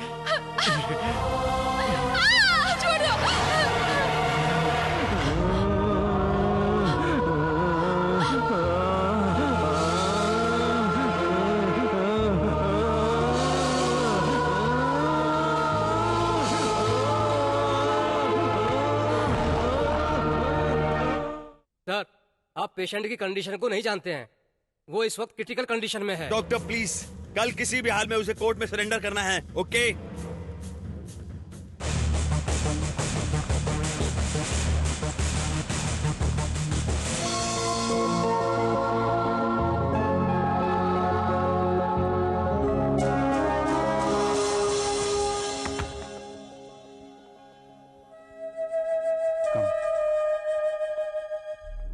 सर, आप पेशेंट की कंडीशन को नहीं जानते हैं। वो इस वक्त क्रिटिकल कंडीशन में है। डॉक्टर प्लीज, कल किसी भी हाल में उसे कोर्ट में सरेंडर करना है। ओके?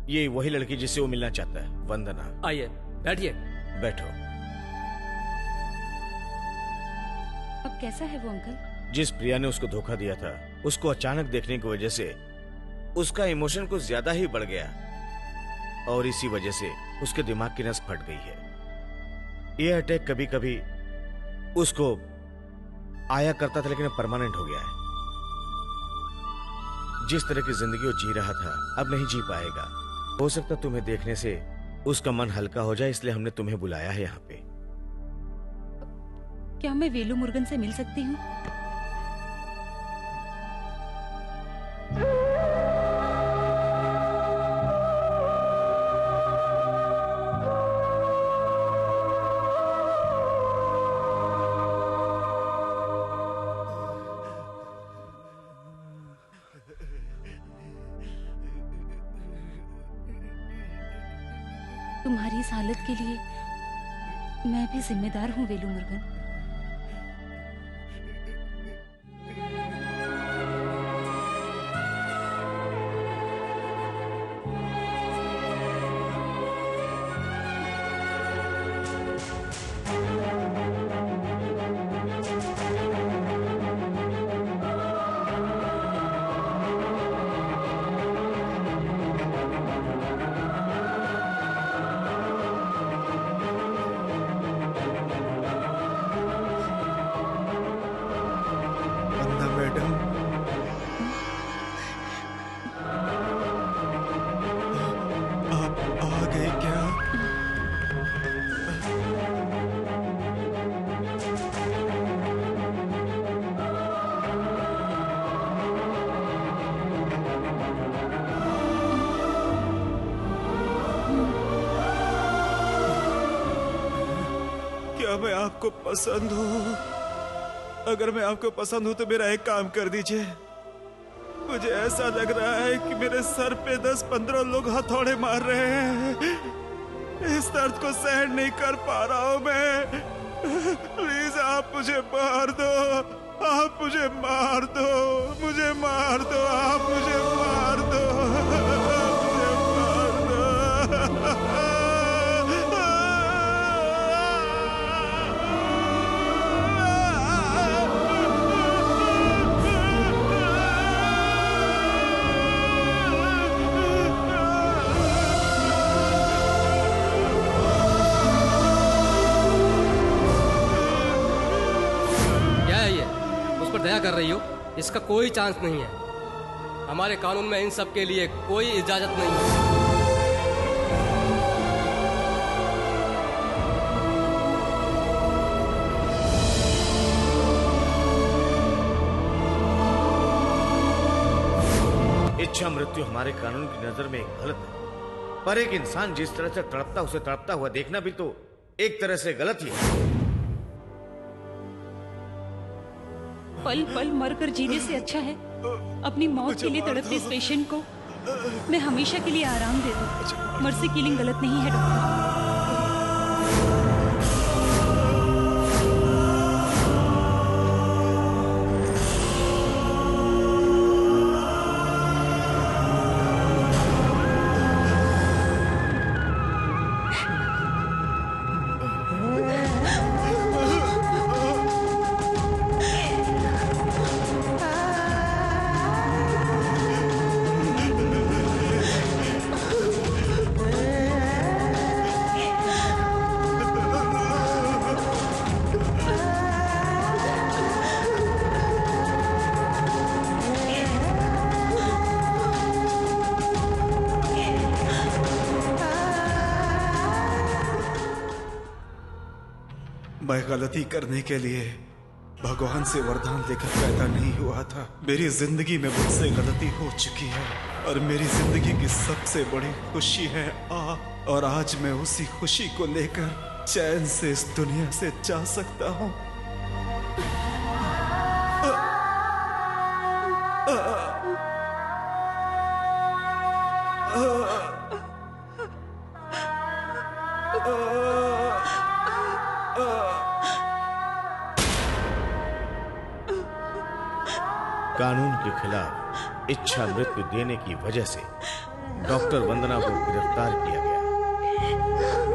ये वही लड़की जिससे वो मिलना चाहता है, वंदना। आइए, बैठिए। बैठो। अब कैसा है वो अंकल? जिस प्रिया ने उसको धोखा दिया था, उसको अचानक देखने की वजह से उसका इमोशन कुछ ज्यादा ही बढ़ गया और इसी वजह से उसके दिमाग की नस फट गई है। ये अटैक कभी कभी उसको आया करता था, लेकिन अब परमानेंट हो गया है। जिस तरह की जिंदगी वो जी रहा था, अब नहीं जी पाएगा। हो सकता तुम्हें देखने से उसका मन हल्का हो जाए, इसलिए हमने तुम्हें बुलाया है यहाँ पे। क्या मैं वेलू मुर्गन से मिल सकती हूँ? तुम्हारी इस हालत के लिए मैं भी जिम्मेदार हूँ वेलू मुर्गन। क्या मैं आपको पसंद हूँ? अगर मैं आपको पसंद हूँ तो मेरा एक काम कर दीजिए। मुझे ऐसा लग रहा है कि मेरे सर पे 10-15 लोग हथौड़े मार रहे हैं। इस दर्द को सहन नहीं कर पा रहा हूँ मैं। प्लीज आप मुझे मार दो, आप मुझे मार दो, मुझे मार दो, आप मुझे मार दो, मुझे मार दो। दया कर रही हो? इसका कोई चांस नहीं है। हमारे कानून में इन सब के लिए कोई इजाजत नहीं है। इच्छा मृत्यु हमारे कानून की नजर में गलत है, पर एक इंसान जिस तरह से तड़पता उसे तड़पता हुआ देखना भी तो एक तरह से गलत ही है। पल पल मरकर जीने से अच्छा है अपनी मौत के लिए तड़पते इस पेशेंट को मैं हमेशा के लिए आराम दे दूं। मर्सी किलिंग गलत नहीं है डॉक्टर। मैं गलती करने के लिए भगवान से वरदान लेकर पैदा नहीं हुआ था। मेरी जिंदगी में मुझसे गलती हो चुकी है और मेरी जिंदगी की सबसे बड़ी खुशी है और आज मैं उसी खुशी को लेकर चैन से इस दुनिया से जा सकता हूँ। कानून के खिलाफ इच्छा मृत्यु देने की वजह से डॉक्टर वंदना को गिरफ्तार किया गया।